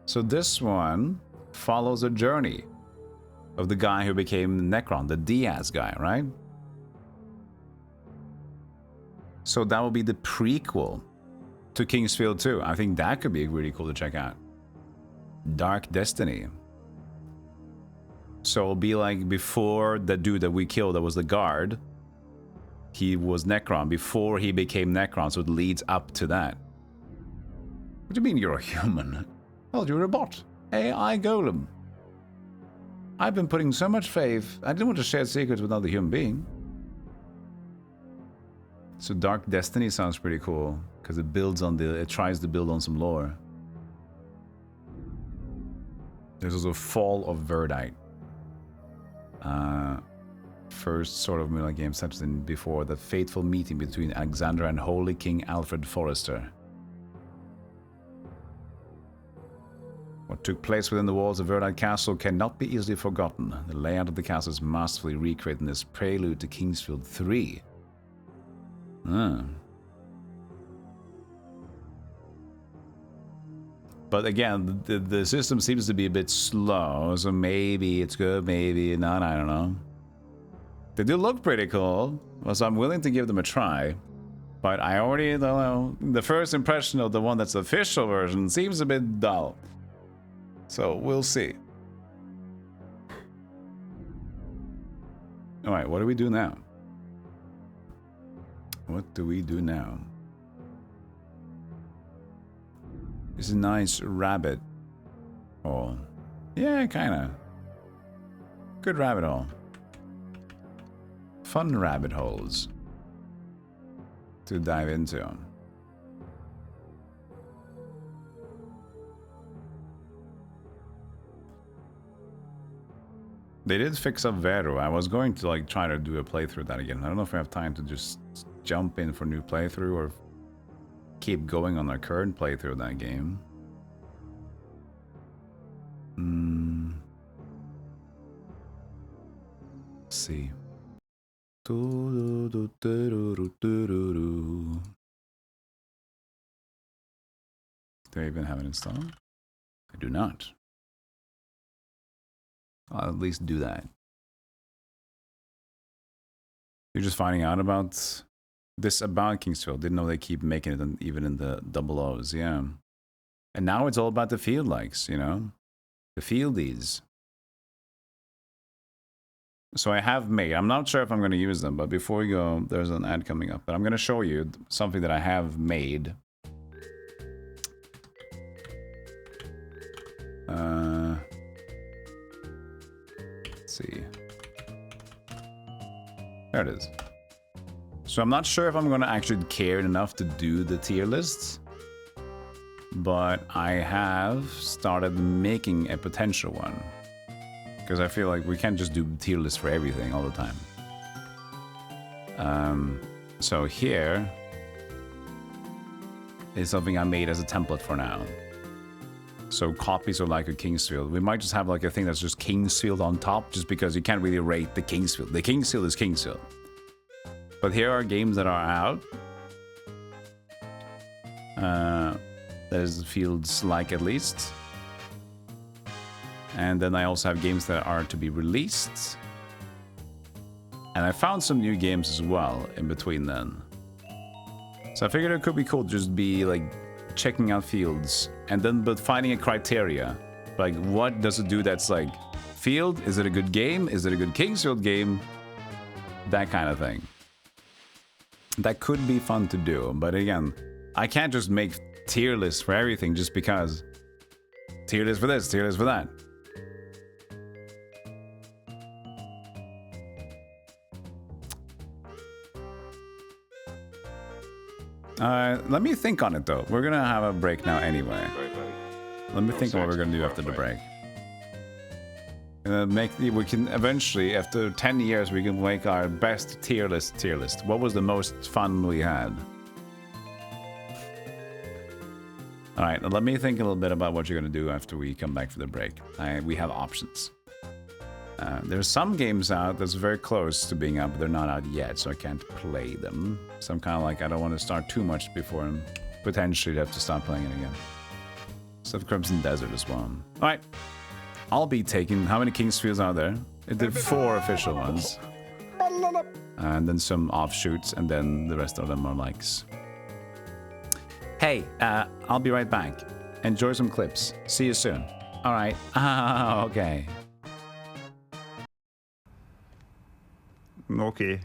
So this one follows a journey of the guy who became Necron, the Diaz guy, right? So that will be the prequel to Kingsfield 2. I think that could be really cool to check out. Dark Destiny. So it'll be like before the dude that we killed that was the guard. He was Necron before he became Necron, so it leads up to that. What do you mean you're a human? Well, you're a bot. AI golem. I've been putting so much faith. I didn't want to share secrets with another human being. So Dark Destiny sounds pretty cool because it builds on it tries to build on some lore. There's also Fall of Verdite. First sort of Moonlight game such as before the fateful meeting between Alexandra and Holy King Alfred Forrester. What took place within the walls of Verdite Castle cannot be easily forgotten. The layout of the castle is masterfully recreated in this prelude to Kingsfield 3. But again, the system seems to be a bit slow, so maybe it's good, maybe not, I don't know. They do look pretty cool, so I'm willing to give them a try. But I already don't know. The first impression of the one that's the official version seems a bit dull. So we'll see. Alright, what do we do now? What do we do now? It's a nice rabbit hole. Yeah, kinda. Good rabbit hole. Fun rabbit holes to dive into. They did fix up Vero. I was going to like try to do a playthrough of that again. I don't know if we have time to just jump in for a new playthrough or keep going on our current playthrough of that game. Let's see. Do I even have it installed? I do not. I'll at least do that. You're just finding out about this about Kingsfield. Didn't know they keep making it even in the double O's, yeah. And now it's all about the field likes, you know? The fieldies. So I have made, I'm not sure if I'm going to use them, but before we go, there's an ad coming up. But I'm going to show you something that I have made. Let's see. There it is. So I'm not sure if I'm going to actually care enough to do the tier lists. But I have started making a potential one. Because I feel like we can't just do tier lists for everything all the time. So here is something I made as a template for now. So copies of like a Kingsfield. We might just have like a thing that's just Kingsfield on top, just because you can't really rate the Kingsfield. The Kingsfield is Kingsfield. But here are games that are out. There's fields like at least. And then I also have games that are to be released. And I found some new games as well in between then. So I figured it could be cool to just be like checking out fields and then but finding a criteria. Like what does it do that's like field? Is it a good game? Is it a good Kingsfield game? That kind of thing. That could be fun to do. But again, I can't just make tier lists for everything just because. Tier list for this, tier list for that. Let me think on it though. We're gonna have a break now anyway. Let me think on what we're gonna do after the break. We can eventually, after 10 years, we can make our best tier list. What was the most fun we had? All right, let me think a little bit about what you're gonna do after we come back for the break. We have options. There's some games out that's very close to being out, but they're not out yet, so I can't play them. So I'm kind of like, I don't want to start too much before I'm potentially have to start playing it again. Stuff Crimson Desert as well. All right, I'll be taking, how many Kingsfields are there? It did 4 official ones. And then some offshoots, and then the rest of them are likes. Hey, I'll be right back. Enjoy some clips. See you soon. All right. Okay. Okay.